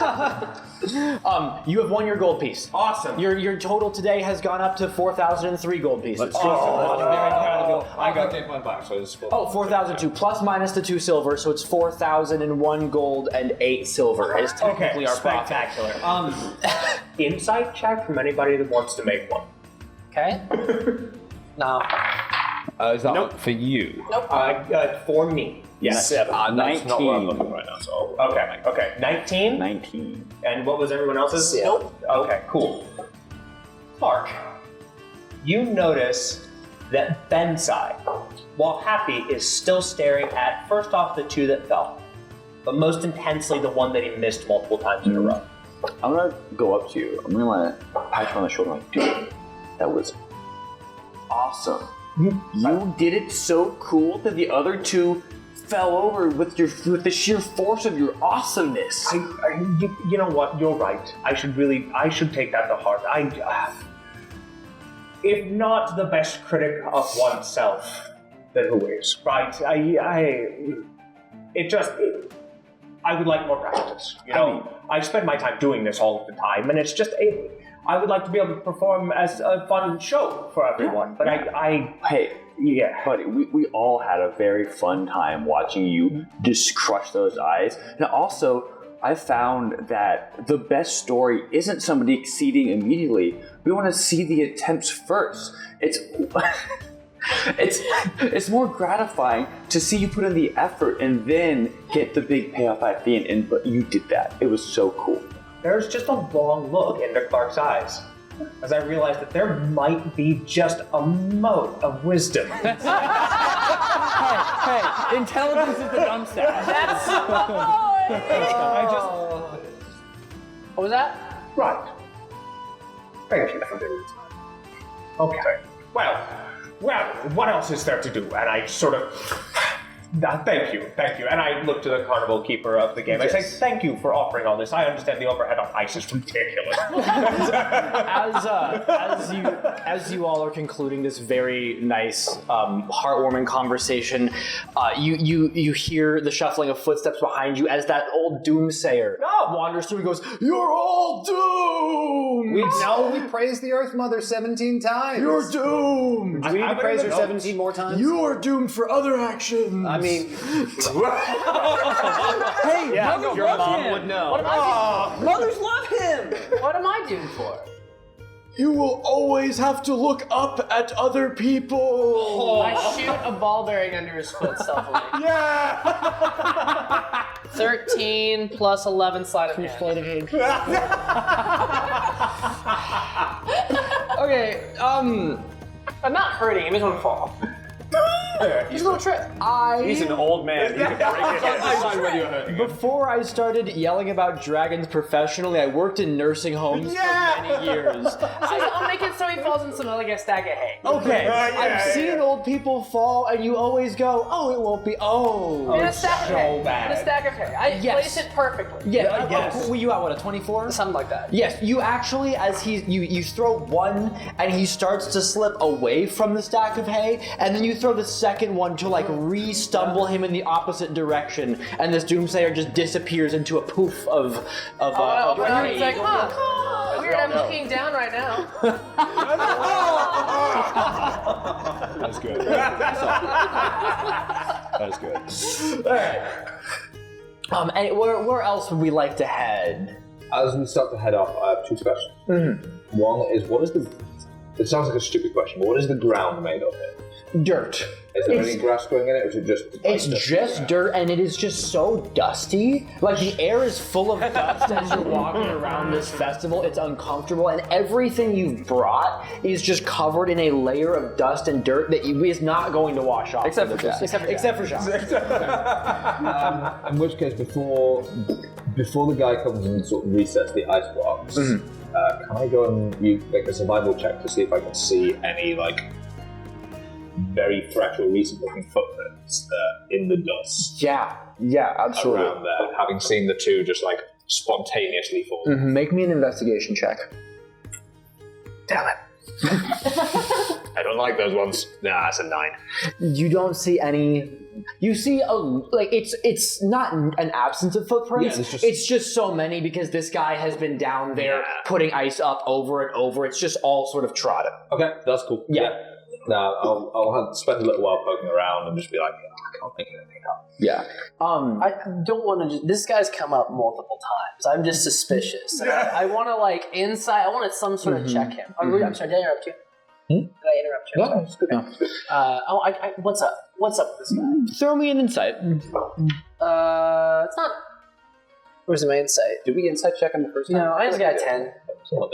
that now. You have won your gold piece. Awesome. Your total today has gone up to 4,003 gold pieces. I'm very proud of you. I got to take mine back, so it's 4,002 plus minus the 2 silver, so it's 4,001 gold and 8 silver. Is technically our profit. Spectacular. Insight check from anybody that wants to make one. Okay. No. Is that one for you? Nope. For me. Yes. That's not where I'm looking right now, so... Okay. 19? 19. And what was everyone else's? Nope. Okay, cool. Clark, you notice that Bensai, while happy, is still staring at, first off, the 2 that fell, but most intensely the one that he missed multiple times in a row. I'm gonna go up to you. I'm gonna want to pat you on the shoulder like, dude, that was awesome. You did it so cool that the other 2 fell over with the sheer force of your awesomeness. You know what? You're right. I should take that to heart. If not the best critic of oneself, then who is? Right? I would like more practice. You know, I spend my time doing this all of the time, and it's just I would like to be able to perform as a fun show for everyone. But Hey, yeah, buddy, we all had a very fun time watching you just crush those eyes. And also, I found that the best story isn't somebody exceeding immediately. We want to see the attempts first. It's more gratifying to see you put in the effort and then get the big payoff at the end. But you did that. It was so cool. There's just a long look into Clark's eyes as I realized that there might be just a mote of wisdom. Hey, intelligence is the dumb stat. That's What was that? Right. Thank you for doing it. Okay. Well, what else is there to do? And I sort of... Thank you. And I look to the carnival keeper of the game. I say, thank you for offering all this. I understand the overhead on ice is ridiculous. As you all are concluding this very nice, heartwarming conversation, you hear the shuffling of footsteps behind you as that old doomsayer wanders through and goes, "You're all doomed! We praised the Earth Mother 17 times. You're doomed! Do we need to praise her 17 more times? You are doomed for other actions!" I mean... Hey, yeah, mothers your love mom him. would know. What am I doing? Mothers love him. What am I doing for? You will always have to look up at other people. I shoot a ball bearing under his foot stealthily. Yeah! 13 plus 11 sleight of hand. Okay, I'm not hurting him, he's gonna fall. He's a little trip. He's an old man. He can break it. Before I started yelling about dragons professionally, I worked in nursing homes for many years. I'll make it so he falls in some like a stack of hay. Okay, I've seen old people fall, and you always go, "Oh, it won't be." In a stack of hay. bad. In a stack of hay. I place it perfectly. Yeah, yes. Were you at what, a 24? Something like that. Yes, you actually, as you throw one, and he starts to slip away from the stack of hay, and then you throw the second one to like re-stumble him in the opposite direction, and this doomsayer just disappears into a poof of hay. He's like, weird, I'm looking down right now. That's good. That's good. And where else would we like to head? As we start to head off, I have 2 questions. One is, what is the... It sounds like a stupid question, but what is the ground made of here? Dirt. Is there any grass growing in it, or is it just... It's just dirt, and it is just so dusty. Like, the air is full of dust as you're walking around this festival. It's uncomfortable, and everything you've brought is just covered in a layer of dust and dirt that is not going to wash off. Except for Jack. Except for Jack. In which case, before the guy comes and sort of resets the icebox, can I go and make a survival check to see if I can see any, like, very fresh or recent-looking footprints in the dust Yeah, absolutely. around there, having seen the two just like spontaneously fall. Make me an investigation check. Damn it. I don't like those ones. Nah, it's a 9. You don't see any. You see it's not an absence of footprints. Yeah, it's just so many because this guy has been down there putting ice up over and over. It's just all sort of trodden. Okay, that's cool. Yeah. Now I'll spend a little while poking around and just be like, I can't think of anything else. Yeah. I don't want to just... This guy's come up multiple times. I'm just suspicious. I want to, like, inside... I want to some sort of check him. I'm sorry, did I interrupt you? Did I interrupt you? No, it's good. No. What's up? What's up with this guy? Throw me an insight. It's not... Where's my insight? Did we insight check him the first time? No, I just got a 10.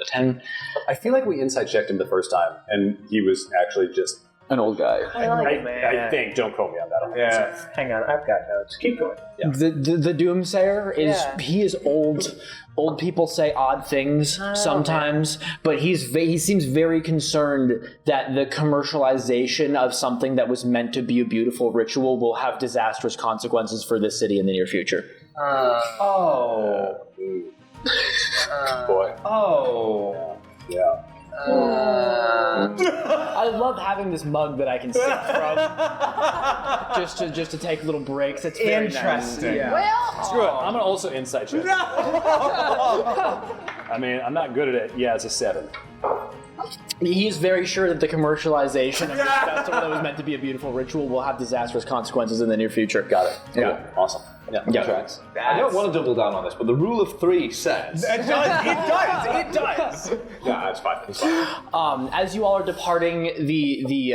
10. I feel like we insight checked him the first time, and he was actually just An old guy. I think. Don't quote me on that. Yeah. Hang on, I've got notes. Keep going. Yeah. The Doomsayer is he is old. Old people say odd things sometimes, but he seems very concerned that the commercialization of something that was meant to be a beautiful ritual will have disastrous consequences for this city in the near future. Boy. Oh. Yeah. I love having this mug that I can sip from, just to take little breaks. It's very Interesting. Nice. Yeah. Well... Screw it. I'm gonna also insight check. I mean, I'm not good at it. Yeah, it's a 7. He's very sure that the commercialization of this festival that was meant to be a beautiful ritual will have disastrous consequences in the near future. Got it. Yeah. Cool. Awesome. Yeah. Tracks. I don't want to double down on this, but the rule of 3 says. It does. Yeah, it's fine. It's fine. As you all are departing the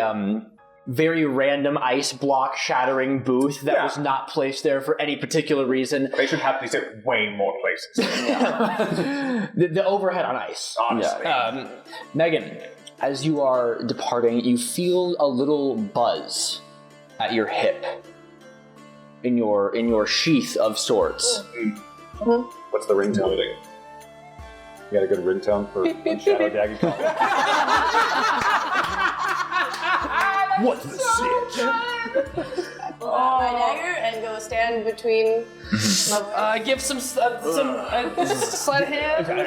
very random ice block shattering booth that was not placed there for any particular reason. They should have these at way more places. The overhead on ice. Honestly. Megan, as you are departing, you feel a little buzz at your hip. In your sheath of sorts. What's the ringtone? You got a good ringtone for Shadow Dagger? What's the sitch? Pull out my dagger and go stand between my give some sleight of hand. Give a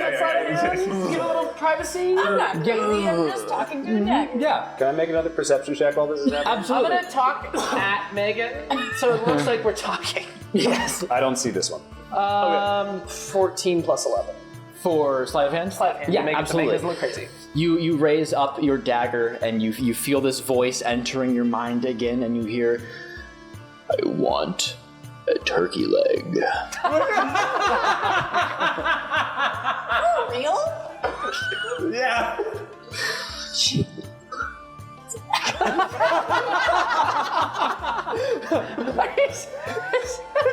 little privacy. I'm not crazy, I'm just talking to a dagger. Yeah. Can I make another perception check while this is happening? Absolutely. I'm gonna talk at Megan, so it looks like we're talking. Yes. I don't see this one. 14 plus 11. For sleight of hand? Sleight of hand. Yeah, Make absolutely. It doesn't look crazy. You raise up your dagger and you feel this voice entering your mind again, and you hear, I want a turkey leg. For real? Yeah.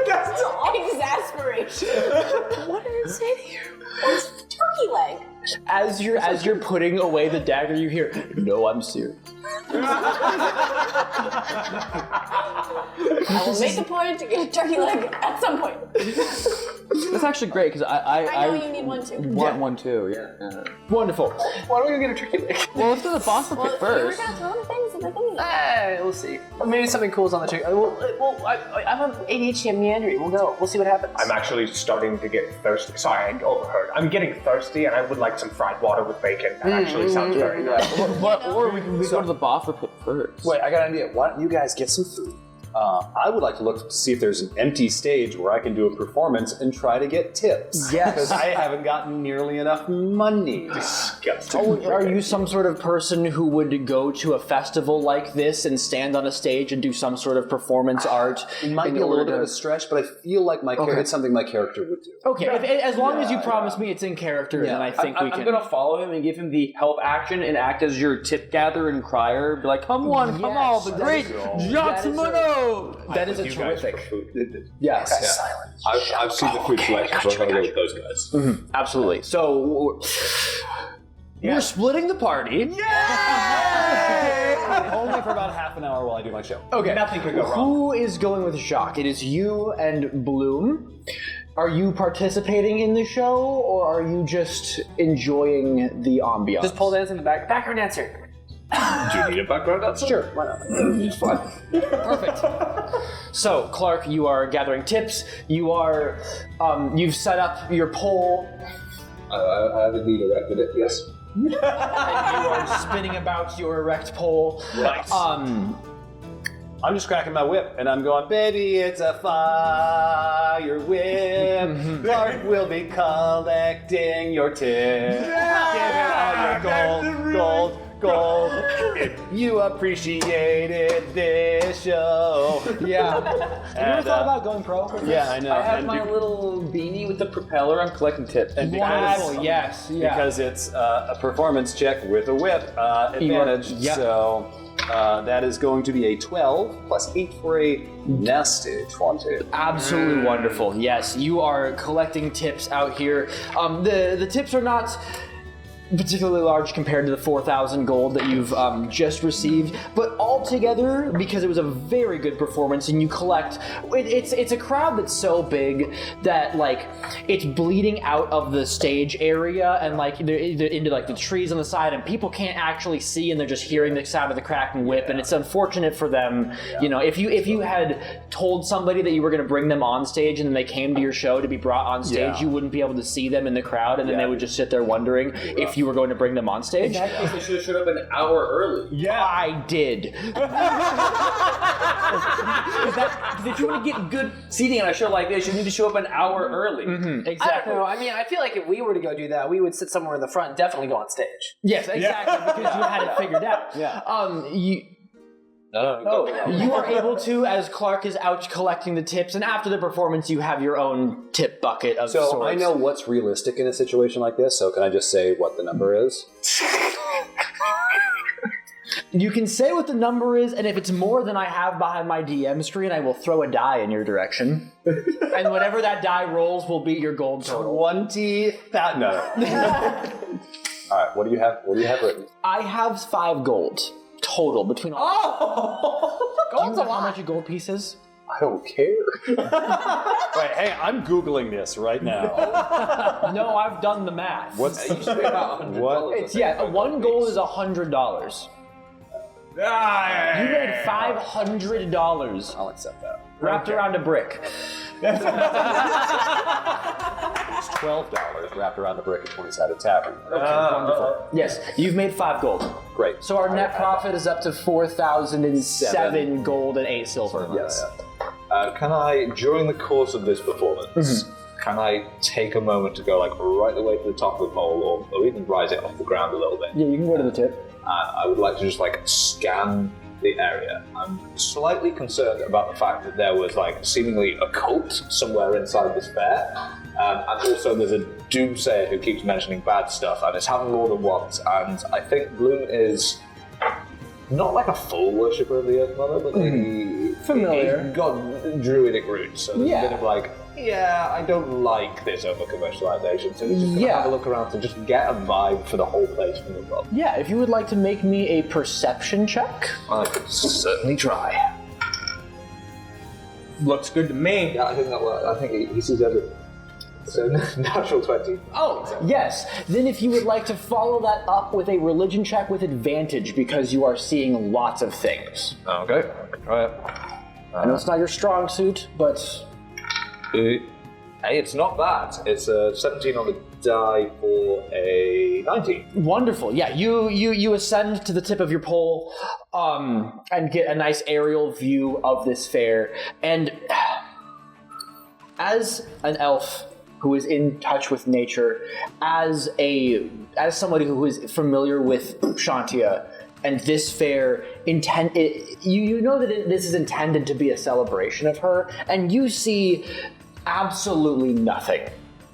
That's exasperation. What did it say here? It's turkey leg. As you're putting away the dagger, you hear, "No, I'm serious." I will make a point to get a turkey leg at some point. That's actually great because I know you need one too. want one too. Yeah. Wonderful. Why don't we go get a turkey leg? Well, let's do the boss Well, pick we were first. gonna throw the things in the thingy. We'll see. Or maybe something cool's on the turkey. I'm on ADHD, I'm meandering. We'll go. We'll see what happens. I'm actually starting to get thirsty. Sorry, I overheard. I'm getting thirsty, and I would like some fried water with bacon. That actually sounds very nice. Or we can go to the boffer pit first. Wait, I got an idea. Why don't you guys get some food? I would like to look to see if there's an empty stage where I can do a performance and try to get tips. Yes. Because I haven't gotten nearly enough money. Oh, are you some sort of person who would go to a festival like this and stand on a stage and do some sort of performance art? It might be a little bit of a stretch, but I feel like it's something my character would do. Okay, as long as you promise me it's in character, then I think we can. I'm gonna follow him and give him the help action and act as your tip gatherer and crier. Be like, come on, the great Johnson Monroe. That is a terrific. Yes. I've seen the food selection, so I'm going to go with those guys. Mm-hmm. Absolutely. So we're splitting the party. Only for about half an hour while I do my show. Okay. Nothing could go wrong. Who is going with Jacques? It is you and Bloom. Are you participating in the show, or are you just enjoying the ambiance? Just pole dance in the back. Background dancer. Do you need a background answer? Sure, why not? It's fine. Perfect. So, Clark, you are gathering tips. You are, you've set up your pole. I have indeed erected it, yes. And you are spinning about your erect pole. Nice. I'm just cracking my whip, and I'm going, baby, it's a fire whip. Clark will be collecting your tips. Give it all your gold. If you appreciated this show. Yeah. Have you ever thought about going pro? Yeah, I know. I have And my little beanie with the propeller. I'm collecting tips. And Wonderful, yes. Yeah. because it's a performance check with a whip advantage, yep. so that is going to be a 12 plus 8 for a nasty 20. Absolutely wonderful. Yes, you are collecting tips out here. The tips are not particularly large compared to the 4,000 gold that you've just received, but altogether, because it was a very good performance, and you collect, it's a crowd that's so big that like it's bleeding out of the stage area and like into like the trees on the side, and people can't actually see, and they're just hearing the sound of the cracking whip, and it's unfortunate for them. You know, if you had told somebody that you were going to bring them on stage and then they came to your show to be brought on stage, you wouldn't be able to see them in the crowd, and then they would just sit there wondering if you were going to bring them on stage. In that case, they should have showed up an hour early. Yeah. I did. If you want to get good seating on a show like this, you need to show up an hour early. I don't Exactly. know. I mean, I feel like if we were to go do that, we would sit somewhere in the front and definitely go on stage. Yes, exactly, because you had it figured out. Yeah. You are able to, as Clark is out collecting the tips, and after the performance, you have your own tip bucket of sorts. So I know what's realistic in a situation like this, so can I just say what the number is? You can say what the number is, and if it's more than I have behind my DM screen, I will throw a die in your direction. And whatever that die rolls will be your gold total. 20,000. No. All right, what do you have? What do you have written? I have 5 gold total between all. Do you know how much a gold piece is? I don't care. Wait, hey, I'm Googling this right now. No, I've done the math. What's It used to be about $100. what? It's, 1 gold is $100. You made $500 I'll accept that. wrapped around a brick. It's $12 wrapped around the brick at 20-sided tavern. Wonderful. Yes, you've made 5 gold. Great. So our net profit is up to 4,007 gold and 8 silver. Yes. Can I, during the course of this performance, can I take a moment to go like right the way to the top of the pole, or even rise it off the ground a little bit? Yeah, you can go to the tip. I would like to just like scan the area. I'm slightly concerned about the fact that there was like seemingly a cult somewhere inside this fair, and also there's a doomsayer who keeps mentioning bad stuff, and it's happened more than once. And I think Bloom is not like a full worshipper of the Earth Mother, but Familiar. He's got druidic roots, so there's Yeah. a bit of like, yeah, I don't like this over commercialization, so he's just gonna have a look around to just get a vibe for the whole place from above. Yeah, if you would like to make me a perception check. I could certainly try. Looks good to me. Yeah, I think that works. I think he sees everything. So natural 20. Oh, yes. Then if you would like to follow that up with a religion check with advantage, because you are seeing lots of things. Okay, try it. I know it's not your strong suit, but Hey, it's not bad. It's a 17 on the die for a 19. wonderful. Yeah, you ascend to the tip of your pole and get a nice aerial view of this fair. And as an elf who is in touch with nature, as somebody who is familiar with Shantia and this fair, you know that this is intended to be a celebration of her, and you see absolutely nothing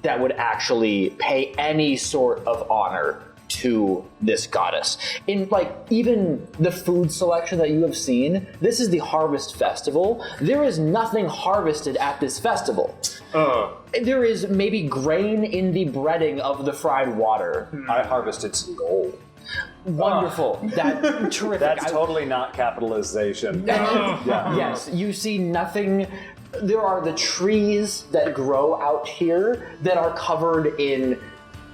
that would actually pay any sort of honor to this goddess. In like even the food selection that you have seen, this is the harvest festival. There is nothing harvested at this festival. There is maybe grain in the breading of the fried water. I harvested some gold. Wonderful. That terrific. That's totally not capitalization. Yes, you see nothing. There are the trees that grow out here that are covered in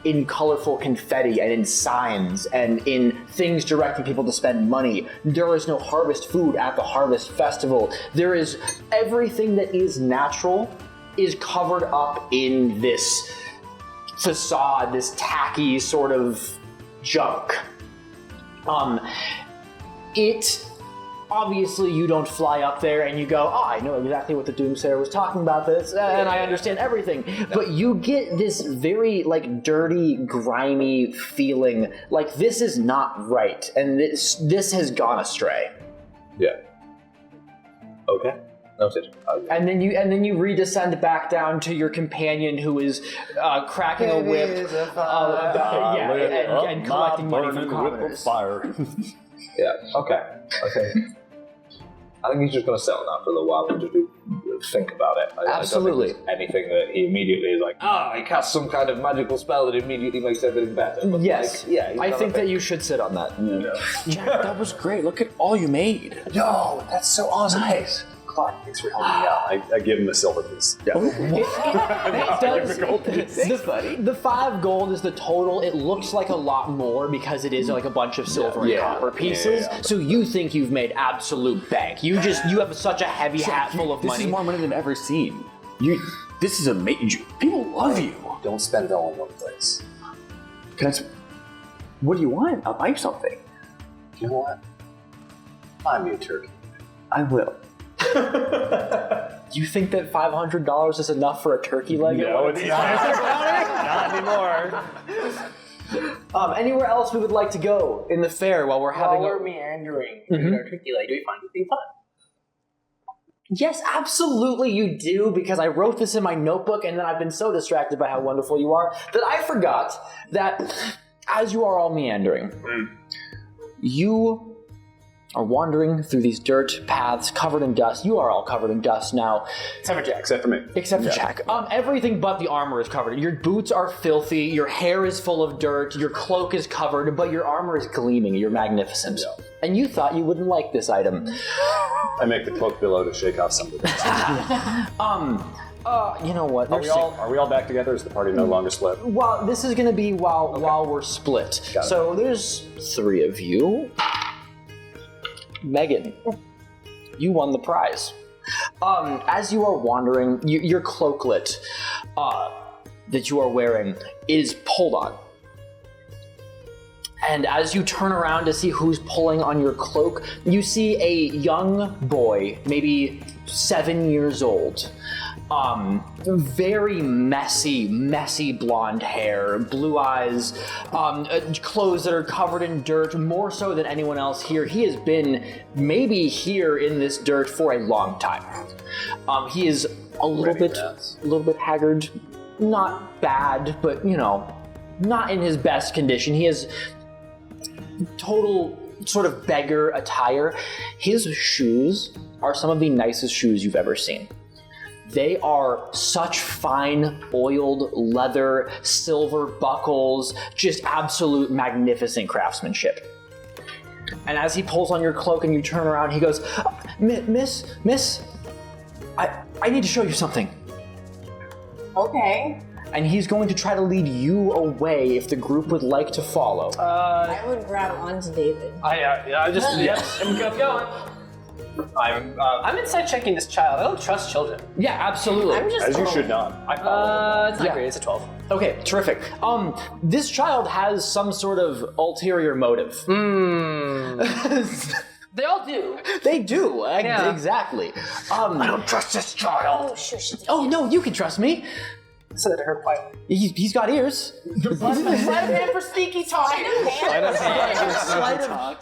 in colorful confetti and in signs and in things directing people to spend money. There is no harvest food at the harvest festival. There is everything that is natural is covered up in this facade, this tacky sort of junk. Obviously, you don't fly up there and you go, oh, I know exactly what the Doomsayer was talking about this, and I understand everything. But you get this very, like, dirty, grimy feeling, like this is not right, and this has gone astray. Yeah. Okay. Noted. And then you redescend back down to your companion who is cracking a whip, and collecting money from commoners. Fire. Yeah. Okay. I think he's just going to settle down for a little while and just think about it. Absolutely. I don't think there's anything that he immediately is like, he casts some kind of magical spell that immediately makes everything better. But yes. I think that you should sit on that. Yeah. Jack, that was great. Look at all you made. Yo, that's so awesome. Nice. Clark, thanks for helping me out. I give him a silver piece. Yeah. The 5 gold is the total. It looks like a lot more because it is like a bunch of silver and copper pieces. Yeah. So you think you've made absolute bank. You have such a heavy hat full of money. This is more money than I've ever seen. This is amazing. People love you. Don't spend it all in one place. What do you want? I'll buy you something. You know what? Buy me a turkey. I will. You think that $500 is enough for a turkey leg? No, it's not. Not anymore. Anywhere else we would like to go in the fair while we're having While we're meandering through our turkey leg, do we find anything fun? Yes, absolutely you do, because I wrote this in my notebook and then I've been so distracted by how wonderful you are that I forgot that as you are all meandering, you are wandering through these dirt paths covered in dust. You are all covered in dust now. Except for Jack. Except for me. Except for Jack. Everything but the armor is covered. Your boots are filthy, your hair is full of dirt, your cloak is covered, but your armor is gleaming, you're magnificent. Yeah. And you thought you wouldn't like this item. I make the cloak billow to shake off some of the dust. You know what? Are we all back together? Is the party no longer split? Well, this is gonna be while we're split. So there's 3 of you. Megan, you won the prize. As you are wandering, your cloaklet that you are wearing is pulled on. And as you turn around to see who's pulling on your cloak, you see a young boy, maybe 7 years old. Very messy blonde hair, blue eyes, clothes that are covered in dirt, more so than anyone else here. He has been maybe here in this dirt for a long time. He is a little bit haggard, not bad, but not in his best condition. He has total sort of beggar attire. His shoes are some of the nicest shoes you've ever seen. They are such fine, oiled leather, silver buckles, just absolute magnificent craftsmanship. And as he pulls on your cloak and you turn around, he goes, Miss, I need to show you something. Okay. And he's going to try to lead you away if the group would like to follow. I would grab onto David. I just I'm going. I'm inside checking this child. I don't trust children. Yeah, absolutely. I'm just As you should not. It's not great. It's a 12. Okay, terrific. This child has some sort of ulterior motive. They all do. They do. Yeah. Exactly. I don't trust this child. Oh, shush. Oh, no, you can trust me. I said that to her quietly. He's got ears. Sleight of hand for sneaky talk. Sleight of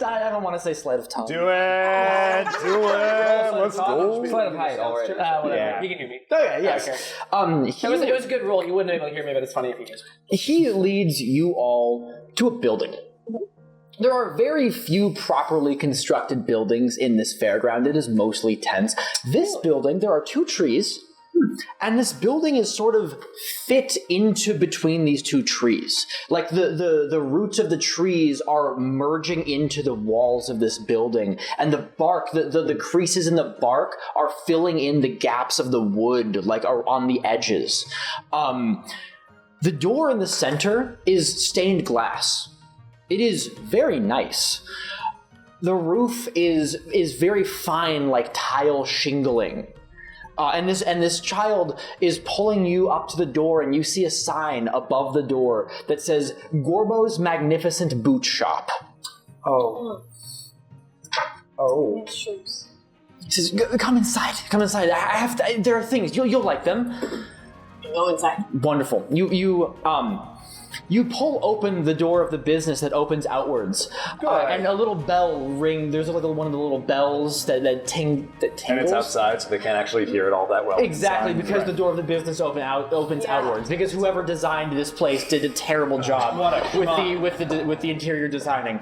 I don't want to say sleight of tongue. Do it. Let's go. Sleight of height. Whatever. Yeah. You can hear me. Okay, yes. Okay. It was a good roll. You wouldn't be able to hear me, but it's funny if you guys. He leads you all to a building. There are very few properly constructed buildings in this fairground. It is mostly tents. This building, there are 2 trees, and this building is sort of fit into between these 2 trees. Like the roots of the trees are merging into the walls of this building, and the bark, the creases in the bark are filling in the gaps of the wood, like are on the edges. The door in the center is stained glass. It is very nice. The roof is very fine, like tile shingling. And this child is pulling you up to the door, and you see a sign above the door that says Gorbo's Magnificent Boot Shop. Oh. Shoes. He says, "Come inside. Come inside. I have to. There are things you'll like them." Go inside. Wonderful. You pull open the door of the business that opens outwards, and a little bell ring. There's like one of the little bells that tingles. And it's outside, so they can't actually hear it all that well. Exactly, because the door of the business opens outwards. Because whoever designed this place did a terrible job with the interior designing.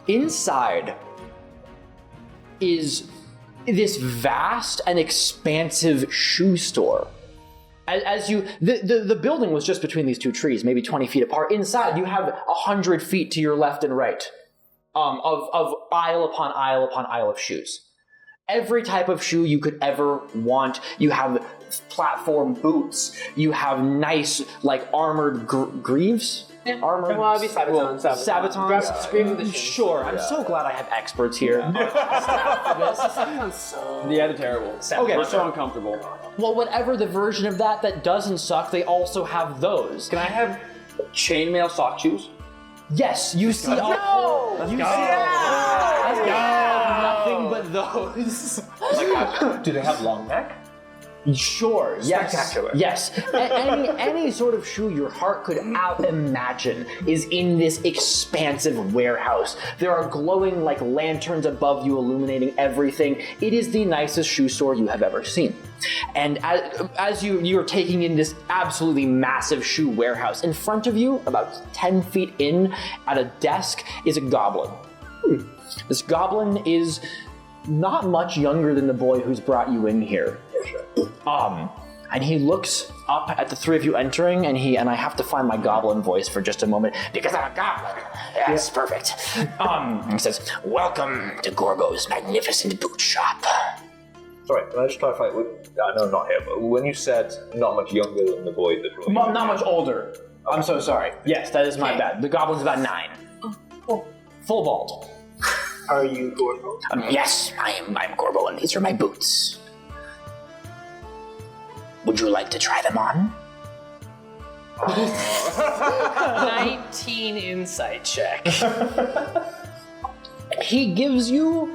Inside is this vast and expansive shoe store. As the building was just between these two trees, maybe 20 feet apart. Inside, you have 100 feet to your left and right, of aisle upon aisle upon aisle of shoes. Every type of shoe you could ever want. You have platform boots. You have nice, like, armored greaves. Armored. Well, it'd be Sabatons. Sabatons. Sure. I'm so glad I have experts here. Yeah, they're terrible. Okay, We're so uncomfortable. Well, whatever the version of that doesn't suck, they also have those. Can I have chainmail sock shoes? Yes, you see all. Let's You go. see nothing but those. Do they have long neck? Sure. Yes. Spectacular. Yes. Any sort of shoe your heart could imagine is in this expansive warehouse. There are glowing like lanterns above you, illuminating everything. It is the nicest shoe store you have ever seen. And as you're taking in this absolutely massive shoe warehouse, in front of you, about 10 feet in, at a desk, is a goblin. This goblin is not much younger than the boy who's brought you in here. And he looks up at the three of you entering, and I have to find my goblin voice for just a moment because I'm a goblin. Yes, perfect. He says, "Welcome to Gorbo's Magnificent Boot Shop." Sorry, can I just clarify? No, not here, but when you said not much younger than the boy that brought you Well, not much older. I'm so sorry. Yes, that is my bad. The goblin's about 9. Full bald. Are you Gorbo? Yes, I'm Gorbo, and these are my boots. Would you like to try them on? 19 insight check. He gives you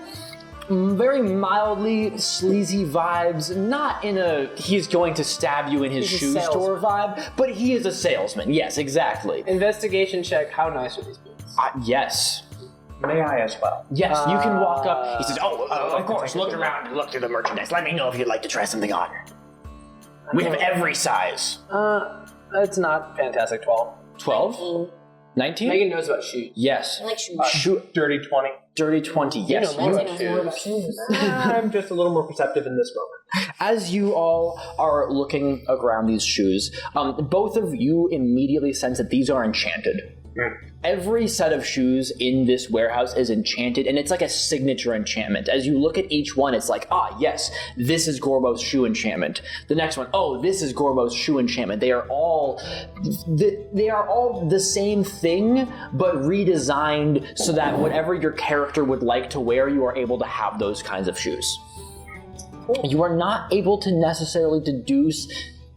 very mildly sleazy vibes, not in a he's going to stab you in his He's a shoe salesman. store vibe, but he is a salesman. Yes, exactly. Investigation check. How nice are these boots? Yes. May I as well? Yes, you can walk up. He says, of course, look around and look through the merchandise. Let me know if you'd like to try something on. We have every size. It's not fantastic. 12. 12? 19? Megan knows about shoes. Yes. I like shoes. Dirty 20. Dirty 20, yes. You know, Lindsay knows more about shoes. I'm just a little more perceptive in this moment. As you all are looking around these shoes, both of you immediately sense that these are enchanted. Every set of shoes in this warehouse is enchanted, and it's like a signature enchantment. As you look at each one, it's like, yes, this is Gorbo's shoe enchantment. The next one, this is Gorbo's shoe enchantment. They are all the same thing, but redesigned so that whatever your character would like to wear, you are able to have those kinds of shoes. You are not able to necessarily deduce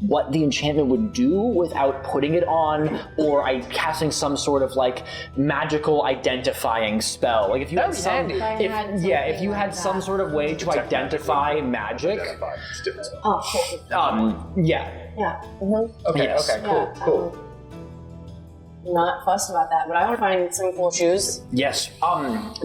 what the enchantment would do without putting it on or casting some sort of like magical identifying spell. Like if you had some, if you had some sort of way to identify magic. Oh, cool. Yeah. Yeah. Mm-hmm. Yes. Okay, cool. Not fussed about that, but I want to find some cool shoes. Yes.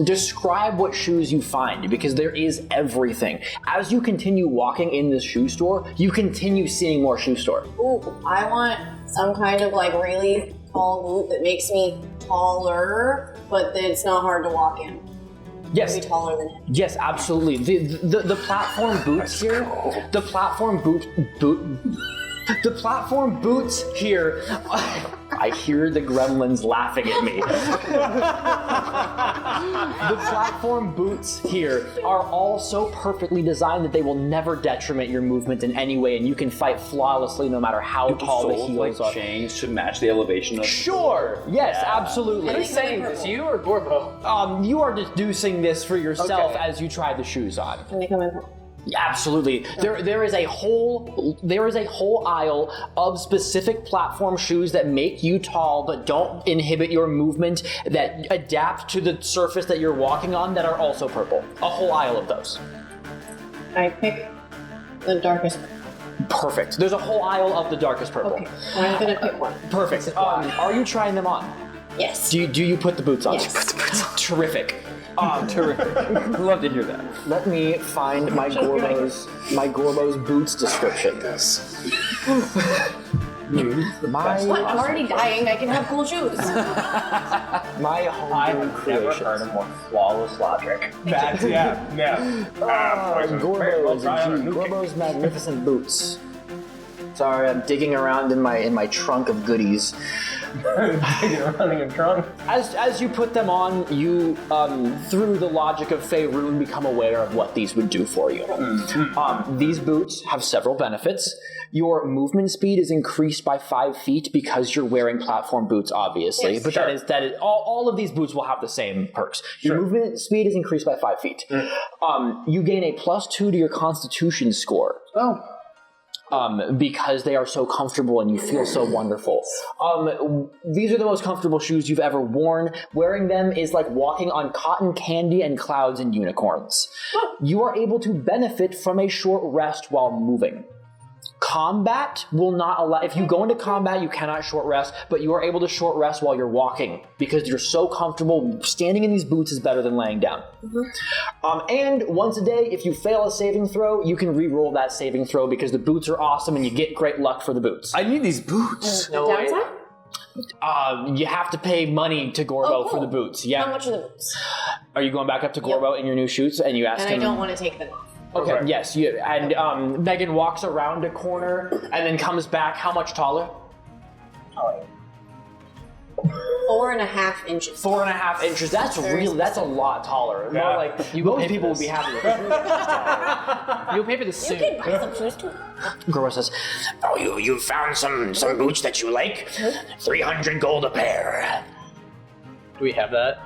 Describe what shoes you find, because there is everything. As you continue walking in this shoe store, you continue seeing more shoe store. Ooh, I want some kind of like really tall boot that makes me taller, but that it's not hard to walk in. Yes. Be taller than him. Yes, absolutely. The platform boots here. The platform boots here I hear the gremlins laughing at me. The platform boots here are all so perfectly designed that they will never detriment your movement in any way, and you can fight flawlessly no matter how tall the heels are. Change to match the elevation of. Sure. Yes, absolutely. And Who's saying this, you or Gorbo? You are deducing this for yourself as you try the shoes on. Can they come in? Absolutely. There is a whole aisle of specific platform shoes that make you tall but don't inhibit your movement, that adapt to the surface that you're walking on, that are also purple. A whole aisle of those. I pick the darkest purple. Perfect. There's a whole aisle of the darkest purple. Okay, I'm gonna pick one. Perfect. Are you trying them on? Yes. Do you put the boots on? Yes. You put the boots on. Terrific. Terrific. Love to hear that. Let me find my Gorbo's boots description. What? I'm already dying. I can have cool shoes. My home creation. Heard of more flawless logic. That's Gorbo's magnificent boots. Sorry, I'm digging around in my trunk of goodies. running in trunk. As you put them on, you, through the logic of Faerun, become aware of what these would do for you. These boots have several benefits. Your movement speed is increased by 5 feet because you're wearing platform boots, obviously. Yes, but sure. that is all of these boots will have the same perks. Your movement speed is increased by 5 feet. You gain a +2 to your Constitution score. Because they are so comfortable and you feel so wonderful. These are the most comfortable shoes you've ever worn. Wearing them is like walking on cotton candy and clouds and unicorns. You are able to benefit from a short rest while moving. Combat will not allow, if you go into combat, you cannot short rest, but you are able to short rest while you're walking because you're so comfortable. Standing in these boots is better than laying down. And once a day, if you fail a saving throw, you can re-roll that saving throw because the boots are awesome and you get great luck for the boots. I need these boots. No way. You have to pay money to Gorbo for the boots. Yeah. How much are the boots? Are you going back up to Gorbo in your new shoes and you ask And him? I don't want to take them off. Okay, yes, and Megan walks around a corner and then comes back. How much taller? 4.5 inches. 4.5 inches. That's that's a lot taller. More like most people would be happy with this. You'll pay for the You suit. can buy some shoes too. Gorbo says, "Oh, you found some boots that you like? 300 gold a pair." Do we have that?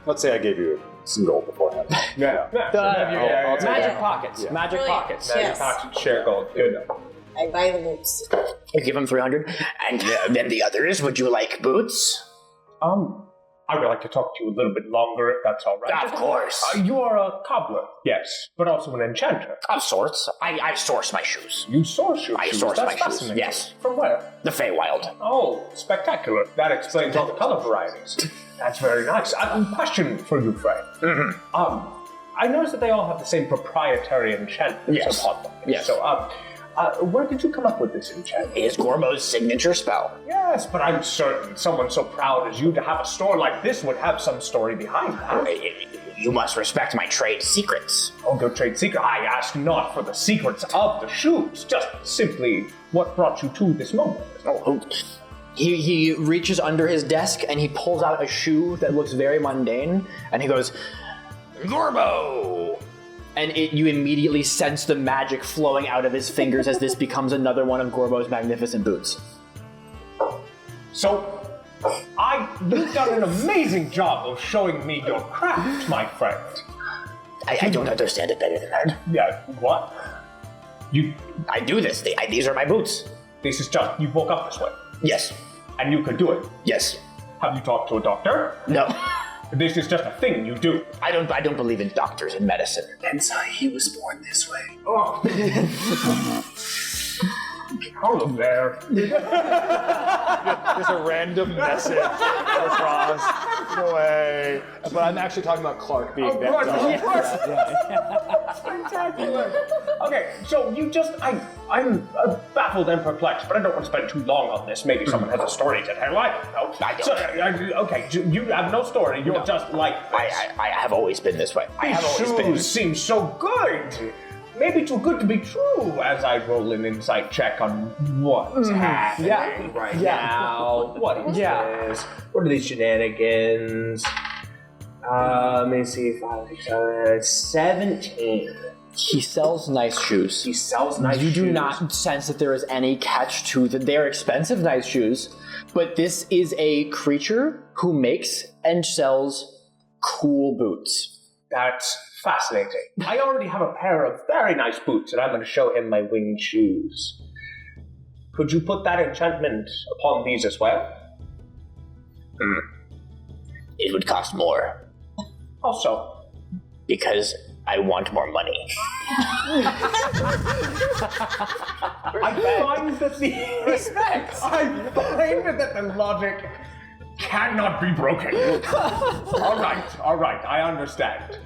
Let's say I gave you some gold beforehand. Magic pockets. Magic Brilliant. pockets. Yes. Share gold. Good. I buy the boots. You give him 300, and then the others. Would you like boots? I would like to talk to you a little bit longer, if that's all right. Of course. You are a cobbler, yes, but also an enchanter. Of sorts. I source my shoes. You source your I shoes. source That's my shoes, fascinating. yes. From where? The Feywild. Oh, spectacular. That explains all the color varieties. That's very nice. Question for you, Frank. I noticed that they all have the same proprietary enchantments Yes. upon them. Yes. So, where did you come up with this enchantment? Is Gorbo's signature spell. Yes, but I'm certain someone so proud as you to have a store like this would have some story behind that. You must respect my trade secrets. Oh, your trade secret. I ask not for the secrets of the shoes, just simply what brought you to this moment. He reaches under his desk and he pulls out a shoe that looks very mundane, and he goes, Gorbo! And you immediately sense the magic flowing out of his fingers as this becomes another one of Gorbo's magnificent boots. So, you've done an amazing job of showing me your craft, my friend. I don't understand it better than that. Yeah, what? I do this. These are my boots. This is just, you woke up this way, Yes. and you could do it. Yes. Have you talked to a doctor? No. This is just a thing you do. I don't believe in doctors and medicine. Hence how he was born this way. Oh. Hello there. There's a random message across. No way. But I'm actually talking about Clark being that dog. Okay, so you just, I'm baffled and perplexed, but I don't want to spend too long on this. Maybe someone has a story to tell. I don't know. I don't. So, okay, you have no story. You're just like this. I have always been this way. I have always been. Shoes seem so good. maybe too good to be true as I roll an insight check on what's happening right now. What is this? What are these shenanigans? Let me see, 5, 6, 7, 17. He sells nice shoes. He sells nice shoes. You do not sense that there is any catch to that. They're expensive nice shoes, but this is a creature who makes and sells cool boots. That's fascinating. I already have a pair of very nice boots, and I'm going to show him my winged shoes. Could you put that enchantment upon these as well? It would cost more. Also, because I want more money. I find that the respect. I find that the logic cannot be broken. All right, I understand.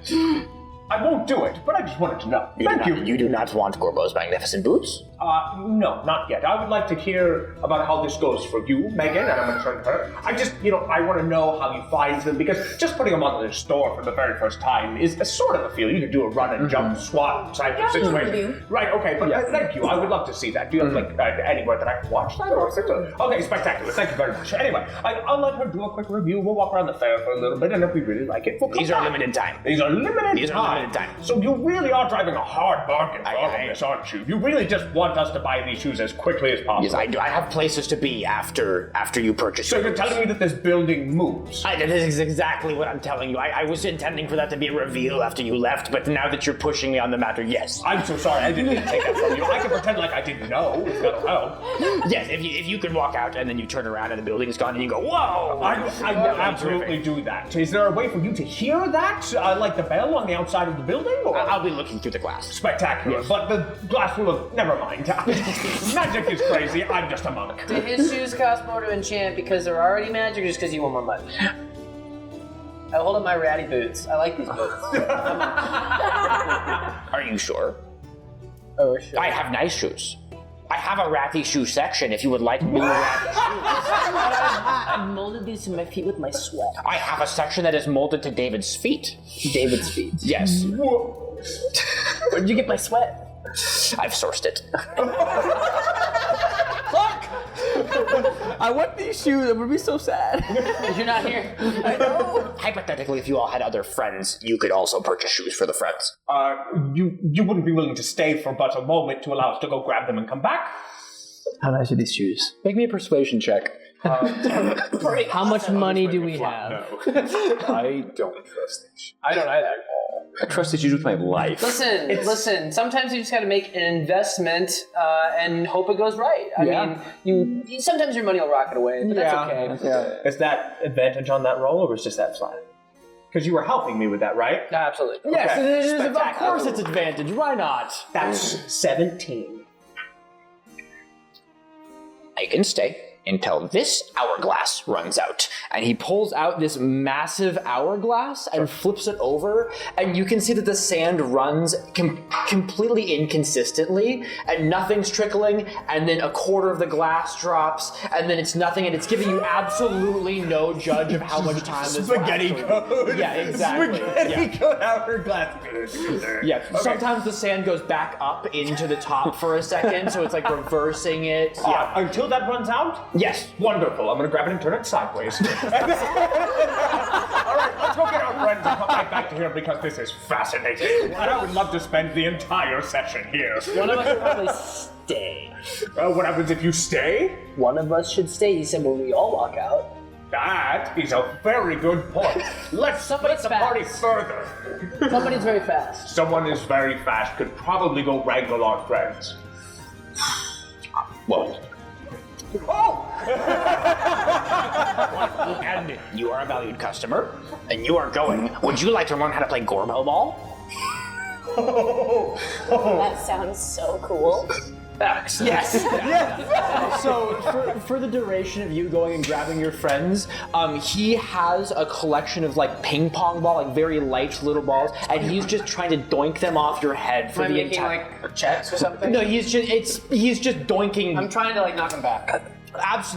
I won't do it, but I just wanted to know. Thank you. You do not want Gorbo's magnificent boots? No, not yet. I would like to hear about how this goes for you, Megan, and I'm going to turn to her. I just, I want to know how you find them, because just putting them on the store for the very first time is a sort of a feel. You could do a run and jump squat type of situation. Right, okay, but thank you. I would love to see that. Do you have, anywhere that I can watch that? Okay, spectacular. Thank you very much. Anyway, I'll let her do a quick review. We'll walk around the fair for a little bit, and if we really like it, we'll come These are back. limited time. These are limited time. time. So you really are driving a hard bargain for all of this, aren't you? You really just want us to buy these shoes as quickly as possible. Yes, I do. I have places to be after you purchase. So you're telling me that this building moves? That is exactly what I'm telling you. I was intending for that to be a reveal after you left, but now that you're pushing me on the matter, yes. I'm so sorry. I didn't take that from you. I can pretend like I didn't know. If that'll help. Yes, if you could walk out and then you turn around and the building's gone and you go, whoa! I absolutely do that. So is there a way for you to hear that? Like the bell on the outside of the building? Or? I'll be looking through the glass. Spectacular. Yes. But the glass will have... Never mind. Magic is crazy. I'm just a monk. Do his shoes cost more to enchant because they're already magic or just because you want more money? I hold up my ratty boots. I like these boots. Are you sure? Oh, sure. I have nice shoes. I have a ratty shoe section if you would like new ratty shoes. I molded these to my feet with my sweat. I have a section that is molded to David's feet. David's feet. Yes. Where'd you get my sweat? I've sourced it. I want these shoes. I'm gonna be so sad. You're not here. I know. Hypothetically, if you all had other friends, you could also purchase shoes for the friends. You wouldn't be willing to stay for but a moment to allow us to go grab them and come back? How nice are these shoes? Make me a persuasion check. How much money do we have? I don't trust these. I don't either. I trust these shoes with my life. Listen. Sometimes you just got to make an investment and hope it goes right. I mean, sometimes your money will rocket away, but that's okay. Yeah. Is that advantage on that roll, or was just that flat? Because you were helping me with that, right? Absolutely. Yes, Okay. it is, of course it's advantage. Why not? That's 17. I can stay until this hourglass runs out. And he pulls out this massive hourglass and flips it over, and you can see that the sand runs completely inconsistently, and nothing's trickling, and then a quarter of the glass drops, and then it's nothing, and it's giving you absolutely no judge of how much time this Spaghetti code. Yeah, exactly. Spaghetti code hourglass. Yeah, sometimes the sand goes back up into the top for a second, so it's like reversing it. Yeah. Until that runs out? Yes. Wonderful. I'm going to grab it and turn it sideways. All right, let's go get our friends and come right back to here because this is fascinating. And I would love to spend the entire session here. One of us should probably stay. What happens if you stay? One of us should stay. He said when we all walk out. That is a very good point. Let's split the party further. Somebody's very fast. Someone is very fast, could probably go wrangle our friends. Well, Oh! and you are a valued customer, and you are going. Would you like to learn how to play Gorbo ball? That sounds so cool. Yes. Yes. So for the duration of you going and grabbing your friends, he has a collection of like ping pong ball, like very light little balls, and he's just trying to doink them off your head for Am I the making entire. like checks or something? No, he's just doinking. I'm trying to like knock him back.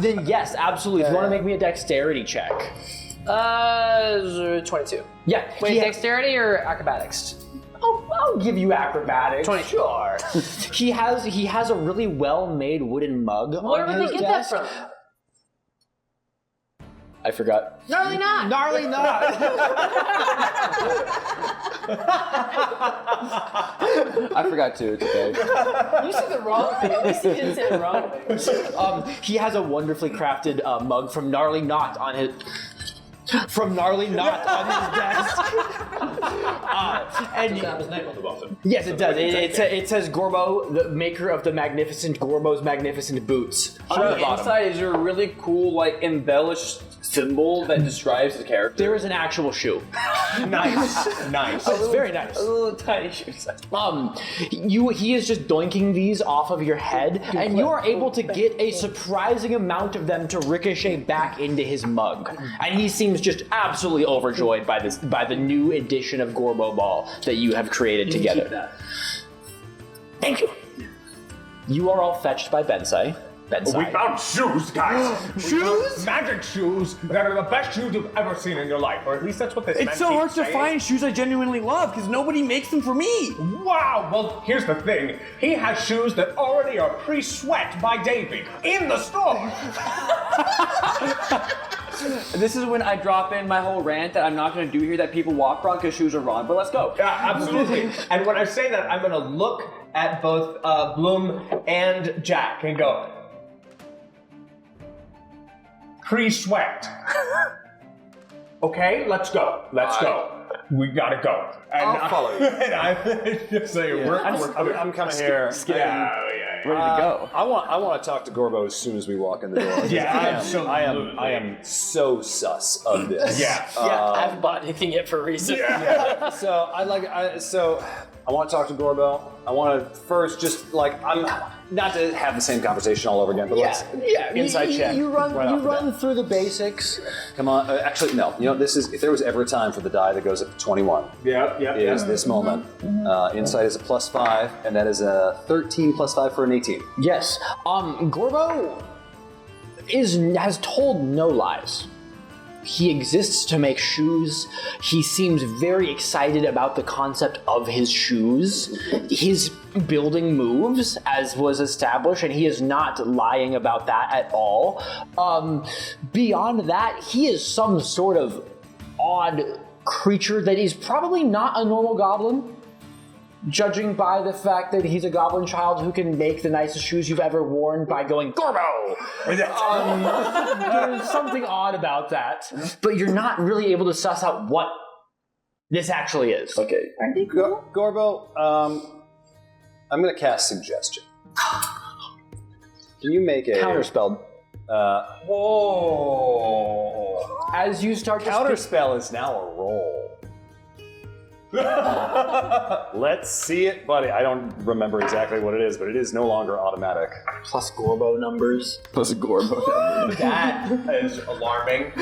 Then yes, absolutely. If you want to make me a dexterity check. 22. Yeah. Wait, dexterity or acrobatics? Oh, I'll give you acrobatics. 20. Sure. he has a really well-made wooden mug Where on would his they get that desk. from? I forgot. Gnarly not. Gnarly not. I forgot to. It's okay. You said the wrong thing. At least you didn't say the wrong thing. He has a wonderfully crafted mug from Gnarly Knot on his. From Gnarly Knot on his desk. And Does it have his name on the bottom? yes, it does. It says Gorbo, the maker of the magnificent Gorbo's magnificent boots. On the inside, is there a really cool, like, embellished symbol that describes the character? There is an actual shoe. Nice. It's very nice. A little tiny shoe. He is just doinking these off of your head, and you are able to get a surprising amount of them to ricochet back into his mug. And he seems just absolutely overjoyed by the new edition of Gorbo Ball that you have created together. Thank you. You are all fetched by Bensai. We found shoes, guys. Shoes? Magic shoes that are the best shoes you've ever seen in your life, or at least that's what this man It's so hard keeps to saying. find shoes I genuinely love because nobody makes them for me. Wow, well, here's the thing. He has shoes that already are pre-sweat by Davey in the store. This is when I drop in my whole rant that I'm not going to do here that people walk wrong because shoes are wrong, but let's go. Yeah, absolutely. And when I say that, I'm going to look at both Bloom and Jack and go, pre-sweat. Okay, let's go. Let's go. We gotta go. And I'll follow you. And I just say, I'm kind of here. Ready to go. I want to talk to Gorbo as soon as we walk in the door. Yeah, I am so sus of this. Yeah. I haven't bought anything yet for a reason. So I want to talk to Gorbo. I want to first just I'm not to have the same conversation all over again, but let's inside check. You run right off the bat. through the basics. Come on. Actually, no. You know, this is if there was ever a time for the die that goes up to 21. Is this moment. Insight is a +5, and that is a 13 +5 for an 18. Yes. Gorbo has told no lies. He exists to make shoes. He seems very excited about the concept of his shoes. His building moves, as was established, and he is not lying about that at all. Beyond that, he is some sort of odd creature that is probably not a normal goblin, judging by the fact that he's a goblin child who can make the nicest shoes you've ever worn by going, Gorbo! There's something odd about that, but you're not really able to suss out what this actually is. Okay. Gorbo, I'm going to cast Suggestion. Can you make a... Counterspelled. Whoa. As you start to Counterspell is now a roll. Let's see it, buddy. I don't remember exactly what it is, but it is no longer automatic. plus Gorbo numbers. Plus a Gorbo. That is alarming.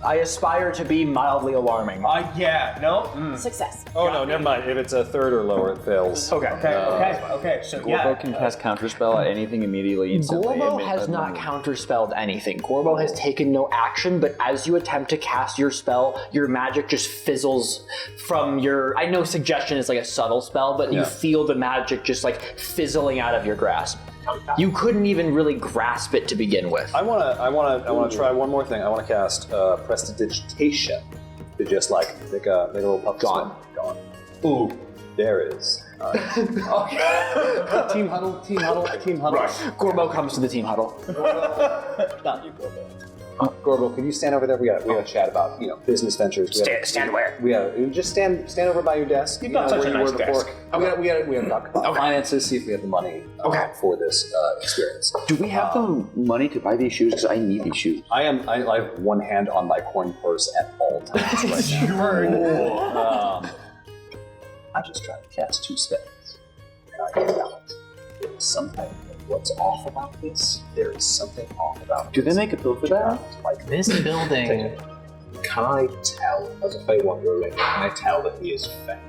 I aspire to be mildly alarming. Yeah, no? Success. Oh, no, never mind. If it's a third or lower, it fails. Okay. So, Gorbo can cast counterspell at anything immediately instantly. Gorbo has not counterspelled anything. Gorbo has taken no action, but as you attempt to cast your spell, your magic just fizzles from your... I know Suggestion is like a subtle spell, but you feel the magic just like fizzling out of your grasp. You couldn't even really grasp it to begin with. I want to try one more thing. I want to cast Prestidigitation to just make a little puff. Gone. Ooh, there it is. All right. Team huddle. Right. Gorbo comes to the team huddle. Not you, Gorbo. Gorbo, can you stand over there? We got to chat about business ventures. Stand where? We just stand over by your desk. You've got such where a you nice were before. desk. We got to talk about finances. See if we have the money for this experience. Do we have the money to buy these shoes? Because I need these shoes. I have one hand on my coin purse at all times right now. I just tried to cast 2 spells, and I get out. There's something. What's off about this? There is something off about Do this. they make a bill for that? This building. Can I tell, as a Fey Wanderer, can I tell that he is Fey?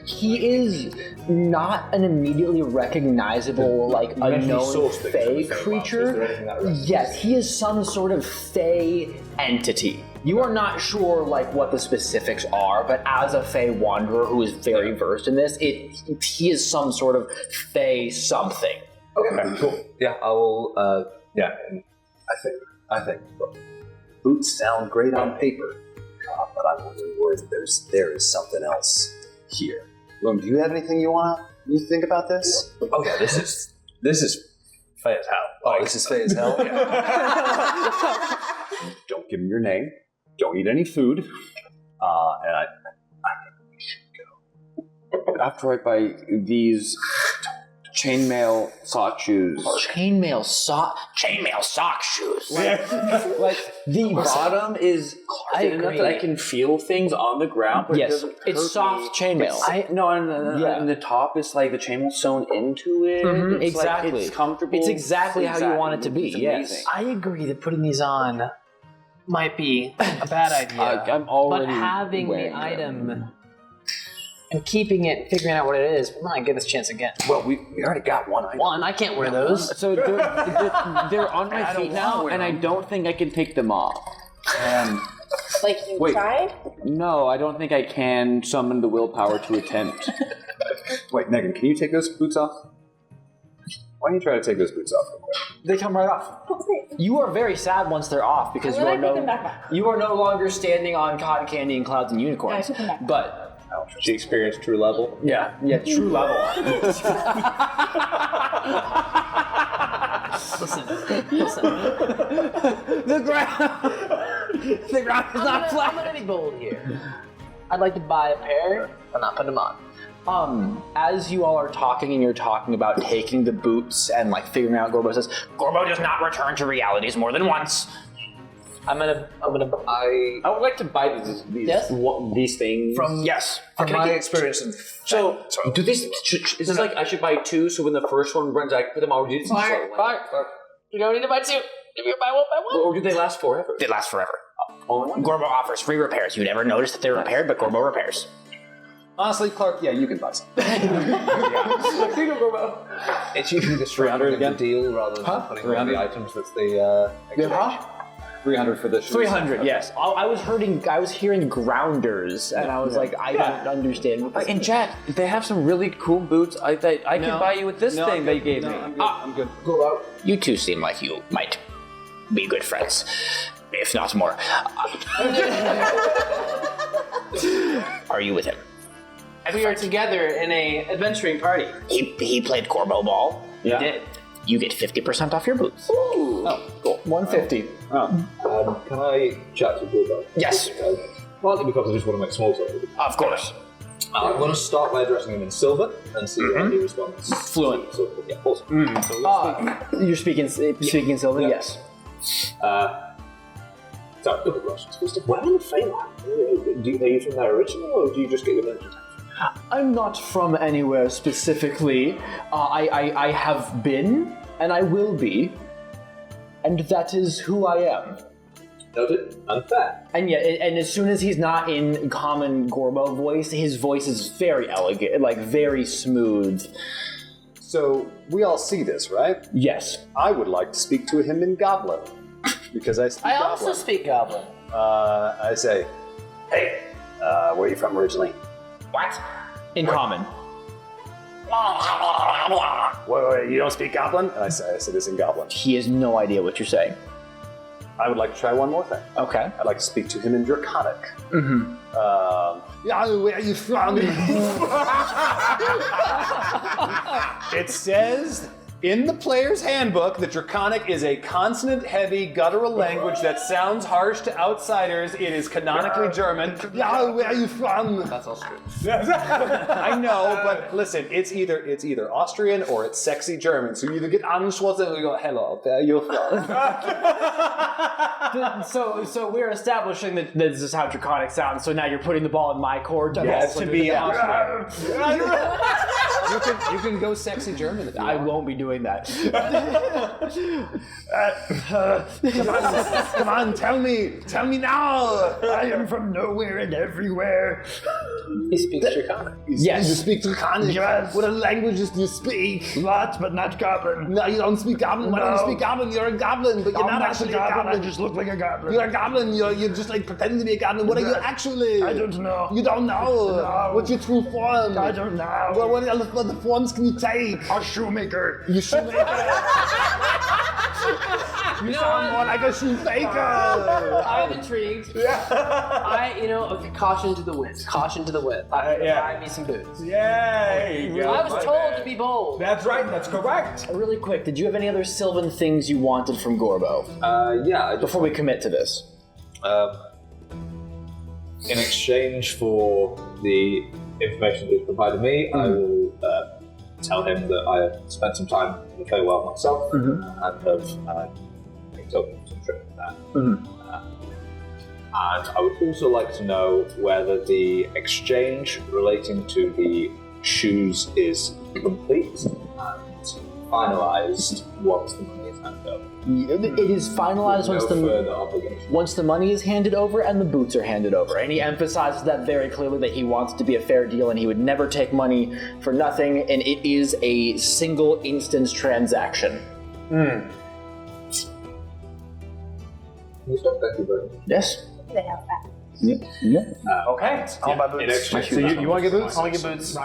He is not an immediately recognizable, unknown Fey creature. Yes, he is some sort of Fey entity. You are not sure like what the specifics are, but as a Fey wanderer who is very versed in this, he is some sort of Fey something. Okay, cool. Yeah, I will. I think boots sound great on paper, but I'm wondering whether there is something else here. Loam, do you have anything you think about this? Oh yeah, this is Fey as hell. Oh, this is Fey as hell? Don't give him your name. Don't eat any food. And I think we should go. After I buy these chainmail sock shoes. Chainmail sock shoes. Like the bottom is thin enough that I can feel things on the ground. But Yes, it's soft chainmail. And the top is like the chainmail sewn into it. Mhm, It's exactly. Like, it's comfortable. It's exactly how you want it to be. It's Yes. amazing. I agree that putting these on might be a bad idea. I'm already but having the wearing them. item and keeping it, figuring out what it is, we might get this chance again. Well, we already got one item. One, I can't wear those. So they're on my feet now, and I don't think I can take them off. Like you Wait. tried? No, I don't think I can summon the willpower to attempt. Wait, Megan, can you take those boots off? Why don't you try to take those boots off real quick? They come right off. You are very sad once they're off because And then I put them back on. you are no longer standing on cotton candy and clouds and unicorns. Yeah, I put them back on. But She experienced true level. yeah, true level. Listen. The ground is not I'm flat. gonna be bold here. I'd like to buy a pair, but not put them on. As you all are talking and you're talking about taking the boots and like figuring out, Gorbo says, Gorbo does not return to realities more than once. I'm gonna. I would like to buy these things. From From my experience in So, do these? Is this like I should buy two, so when the first one runs, I put them all. You don't need to buy two. If you buy one, buy one. Or do they last forever? They last forever. Only one. Gorbo offers free repairs. You never notice that they're repaired, but Gorbo repairs. Honestly, Clark, yeah, you can buy some. it's usually the 300 again deal rather than putting on the items that's the exchange. 300 for this. 300, yes. I was hearing grounders, and I was like, I don't understand. What this And is. Jack, they have some really cool boots. I can buy you with this thing they gave me. I'm good. You two seem like you might be good friends, if not more. Are you with him? We are together in a adventuring party. He played Gorbo ball. We did. You get 50% off your boots. Oh, cool. 150. Can I chat to Gorbo? Yes, Partly because I just want to make small talk with him. of course. I'm going to start by addressing him in Silver and see how he responds. Fluent. So, yeah, awesome. You're speaking Sylvan? Yes. So, a couple of questions. First of all, where in the Feyland? Are you from there originally, or do you just get your merchant? I'm not from anywhere specifically. I have been, and I will be, and that is who I am. Noted. Unfair. And yeah, and as soon as he's not in common Gorbo voice, his voice is very elegant, like very smooth. So we all see this, right? Yes. I would like to speak to him in Goblin because I speak I Goblin. also speak Goblin. I say, hey, where are you from originally? What? In common. Wait, you don't speak Goblin? And I say this in Goblin. He has no idea what you're saying. I would like to try one more thing. Okay. I'd like to speak to him in Draconic. Mm-hmm. Where are you from? It says in the player's handbook that Draconic is a consonant-heavy, guttural language that sounds harsh to outsiders. It is canonically German. Where are you from? That's Austrian. I know, but listen, it's either Austrian or it's sexy German. So you either get Anschluss or you go, hello, where are you from? So we're establishing that this is how Draconic sounds. So now you're putting the ball in my court to be You can go sexy German if you I want. won't be doing doing that. Come on, tell me now. I am from nowhere and everywhere. He speaks Draconic. Yes. You speak Draconic? Yes. What languages do you speak? Lots, but not Goblin. No, you don't speak Goblin. Why don't you speak Goblin? You're a Goblin, but you're not actually a Goblin. I just look like a Goblin. You're a Goblin. You're just like pretending to be a Goblin. What are you actually? I don't know. You don't know? No. What's your true form? I don't know. Well, what other forms can you take? A shoemaker. You shoemaker. You sound more like a shoemaker. I'm intrigued. Caution to the wind. Caution to the wind. Buy me some boots. Yay! I was told to be bold. That's right. That's correct. Really quick, did you have any other Sylvan things you wanted from Gorbo? Yeah. Before we commit to this. In exchange for the information that he's provided me, I will tell him that I have spent some time in the Feywild myself and have picked up some trip with that. And I would also like to know whether the exchange relating to the shoes is complete and finalized once the money is handed over. It is finalized Further obligation. once the money is handed over and the boots are handed over. And he emphasizes that very clearly, that he wants it to be a fair deal and he would never take money for nothing, and it is a single instance transaction. Thank you very much. Yes? They have that. Okay. I'll buy boots. So you want to get boots? I'll get boots.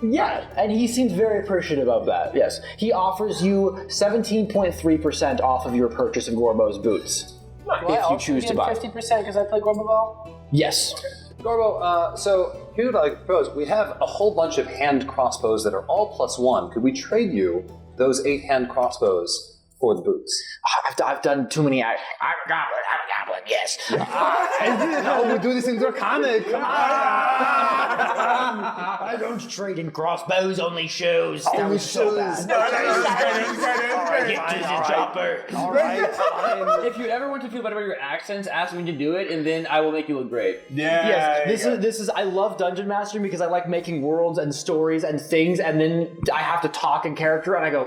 Yeah, and he seems very appreciative of that, yes. He offers you 17.3% off of your purchase of Gorbo's boots. If you choose to buy. 50% because I play Gorbo Ball? Yes. Gorbo, so here's what I propose. We have a whole bunch of hand crossbows that are all +1. Could we trade you those 8 hand crossbows for the boots? I've done too many. I'm a goblin, yes. No, we do this in Draconic. Come on. I don't trade in crossbows, only shoes. That was so bad. Get to the chopper. All right. If you ever want to feel better about your accents, ask me to do it, and then I will make you look great. Yes, this is. I love dungeon mastering because I like making worlds and stories and things, and then I have to talk in character, and I go,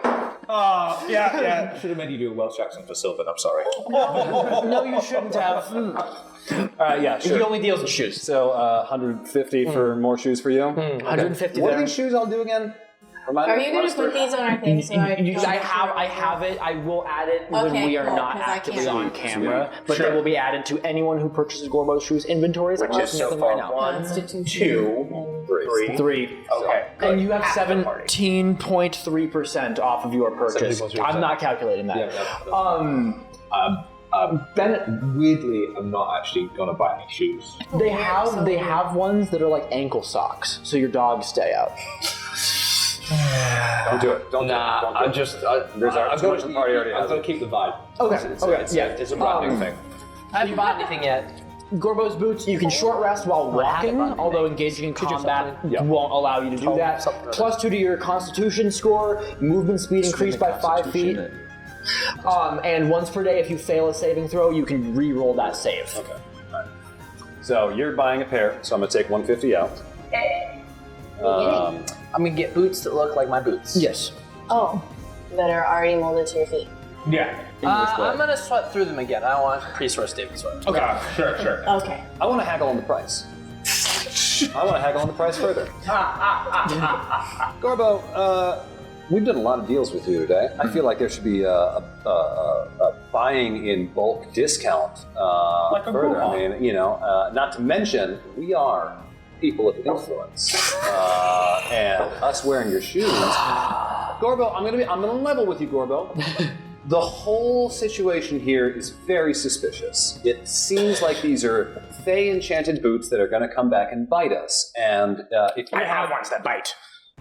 Yeah. Should have made you do a Welsh accent for Sylvan, I'm sorry. no, you shouldn't have. Yeah, sure. He only deals in shoes. So 150 for more shoes for you. 150 What there. are these shoes I'll do again? Are you going to put these on our thing so I have it. I will add it when Okay, we are cool, not 'cause I actively can't. on camera, but they will be added to anyone who purchases Gorbo's shoes inventories. Which is so far one, Constitution. 2, 3. 3. Okay. And you have Half the party. 17.3% off of your purchase. 17.3%. I'm not calculating that. Bennett, Weirdly, I'm not actually gonna buy any shoes. they have ones that are like ankle socks, so your dogs stay out. Don't do it. Don't do it. I'm just. There's our I'm too much of the party already I'm has gonna it. keep the vibe. Okay. It's a branding thing. I haven't bought anything yet. Gorbo's boots, you can short rest while walking, although engaging in combat won't allow you to do that. +2 to your constitution score, movement speed increased by 5 feet. And once per day, if you fail a saving throw, you can re-roll that save. Okay. Right. So you're buying a pair, so I'm gonna take 150 out. I'm gonna get boots that look like my boots. Yes. Oh, that are already molded to your feet. Yeah. I'm gonna sweat through them again. I want pre-source David sweat. Okay. Sure. Okay. I want to haggle on the price. I want to haggle on the price further. Gorbo, we've done a lot of deals with you today. I feel like there should be a buying in bulk discount Like a further. coupon. I mean, not to mention we are people of influence, and us wearing your shoes. Gorbo, I'm gonna level with you, Gorbo. The whole situation here is very suspicious. It seems like these are Fey enchanted boots that are going to come back and bite us. And if you I have ones that bite.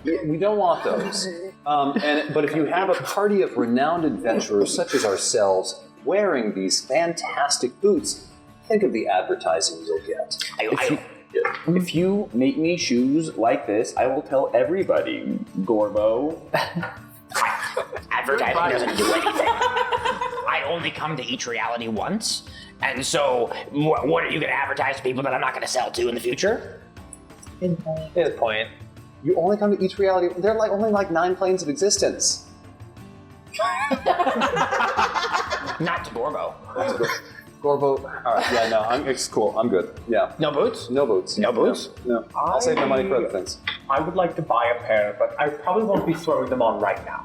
we don't want those. But if you have a party of renowned adventurers such as ourselves wearing these fantastic boots, think of the advertising you'll get. If you make me shoes like this, I will tell everybody, Gorbo. Advertising doesn't do anything. I only come to each reality once, and so what are you going to advertise to people that I'm not going to sell to in the future? Good point. You only come to each reality. There are only 9 planes of existence. Not to Gorbo. Gorbo. All right. Yeah. No. It's cool. I'm good. Yeah. No boots? No boots. No boots? No. I'll save my money for other things. I would like to buy a pair, but I probably won't be throwing them on right now.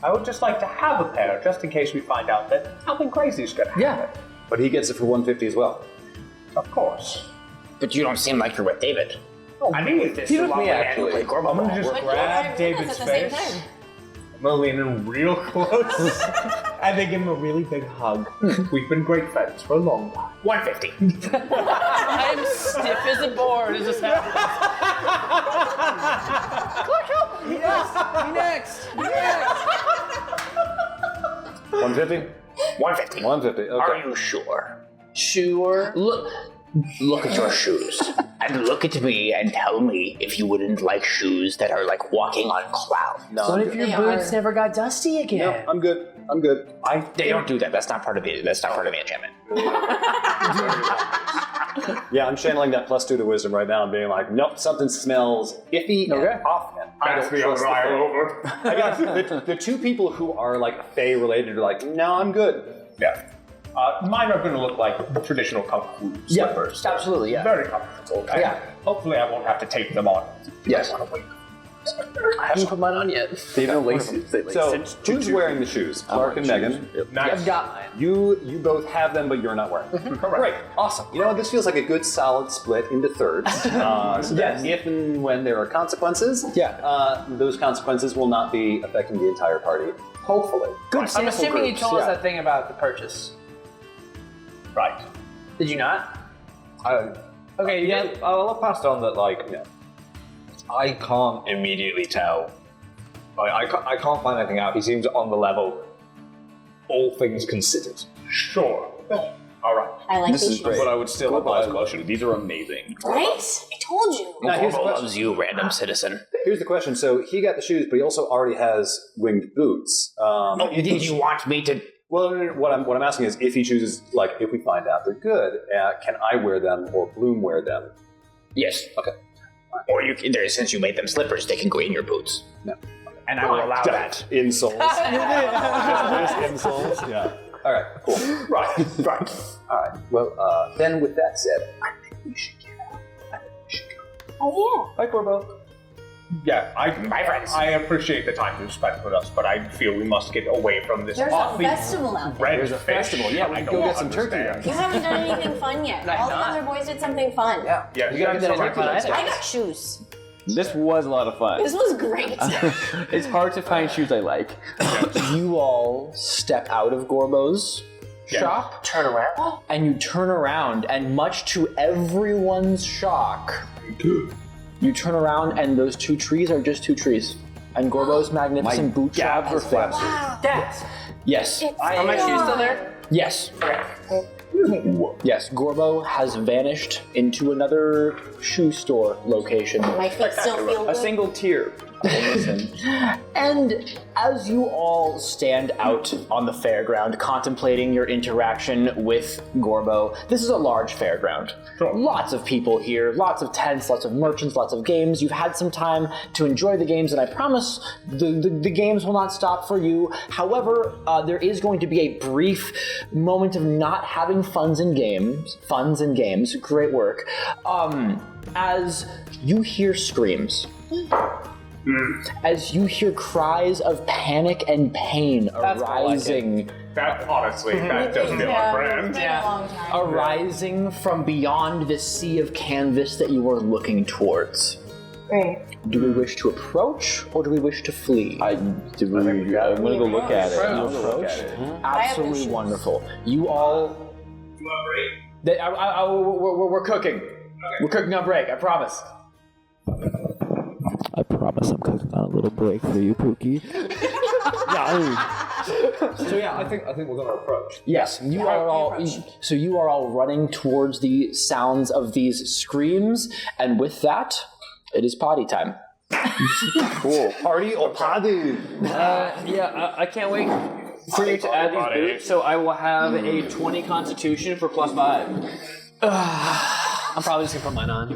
I would just like to have a pair, just in case we find out that something crazy is going to happen. But he gets it for 150 as well. Of course. But you don't seem like you're with David. I mean, with this He's with lovely me, man who actually. played Gorbo. I'm going to just But grab you're David's at the same face. time. I'm going to lean in real close and then give him a really big hug. We've been great friends for a long time. 150. I'm stiff as a board. It's just happening. Next. 150. 150. 150. Okay. Are you sure? Sure. Look at your shoes. And look at me and tell me if you wouldn't like shoes that are like walking on clouds. No. What I'm if good. your boots never got dusty again? No. I'm good. I'm good. They don't do that. That's not part of the enchantment. Yeah, I'm channeling that +2 to wisdom right now and being like, nope, something smells iffy and off. I don't trust the Fae. over. I got the two people who are like Fae related are like, no, I'm good. Yeah. Mine are going to look like traditional kung fu slippers. Absolutely, yeah. Very comfortable. Yeah. Hopefully I won't have to tape them on. Yes. I want to wait. I haven't put mine on yet. They even laces. So who's wearing the shoes? Clark and Megan. I've got mine. You both have them, but you're not wearing them. Great, awesome. You know what? This feels like a good solid split into thirds. So that if and when there are consequences, those consequences will not be affecting the entire party. Hopefully. Good. I'm assuming you told us that thing about the purchase. Right. Did you not? Okay, yeah, I'll pass on that, like, I can't immediately tell. Like, I can't find anything out. He seems on the level, all things considered. Sure. All right. I like This these is shoes. great. But I would still advise caution. These are amazing. Right? I told you. Now, here's the Gorbo question. loves you, random citizen. Here's the question. So he got the shoes, but he also already has winged boots. Did you want me to? Well, what I'm asking is, if he chooses, like, if we find out they're good, can I wear them or Bloom wear them? Yes. Okay. Or you can, since you made them slippers, they can go in your boots. No. And I will allow that. Insoles. Just insoles. Yeah. All right. Cool. Right. All right. Well, then with that said, I think we should get out. Oh, Hi, Gorbo. Yeah, My friends. I appreciate the time you spent with us, but I feel we must get away from this There's a awfully festival out there. red There's a fish. festival. Yeah, we I can go don't get some turkey understand. You haven't done anything fun yet. I've All the not. other boys did something fun. Yeah. Yeah, You gotta so get I- I got shoes. This was a lot of fun. This was great. It's hard to find shoes I like. You all step out of Gorbo's shop. Turn around. And you turn around, and much to everyone's shock, you turn around and those two trees are just two trees. And Gorbo's magnificent boot shop has vanished. Dad. Yes. Are my shoes still there? Yes. Yes, Gorbo has vanished into another shoe store location. My feet still feel A good. single tear. And as you all stand out on the fairground contemplating your interaction with Gorbo, this is a large fairground. Lots of people here, lots of tents, lots of merchants, lots of games. You've had some time to enjoy the games, and I promise the games will not stop for you. However, there is going to be a brief moment of not having funds and games. Great work. As you hear screams. As you hear cries of panic and pain arising, That honestly, that does feel Yeah, like it's brand. been a long time. arising from beyond this sea of canvas that you are looking towards. Great. Do we wish to approach or do we wish to flee? I'm gonna go look at it. I'm gonna look at it. Absolutely shoes. wonderful. You all. We're cooking. We're cooking on break. I promise. I promise I'm cooking on a little break for you, Pookie. So yeah, I think we're gonna approach. Yes, you are all. So you are all running towards the sounds of these screams, and with that, it is potty time. Cool. Party or potty? I can't wait for you to add these boots, so I will have a 20 constitution for +5. I'm probably just gonna put mine on.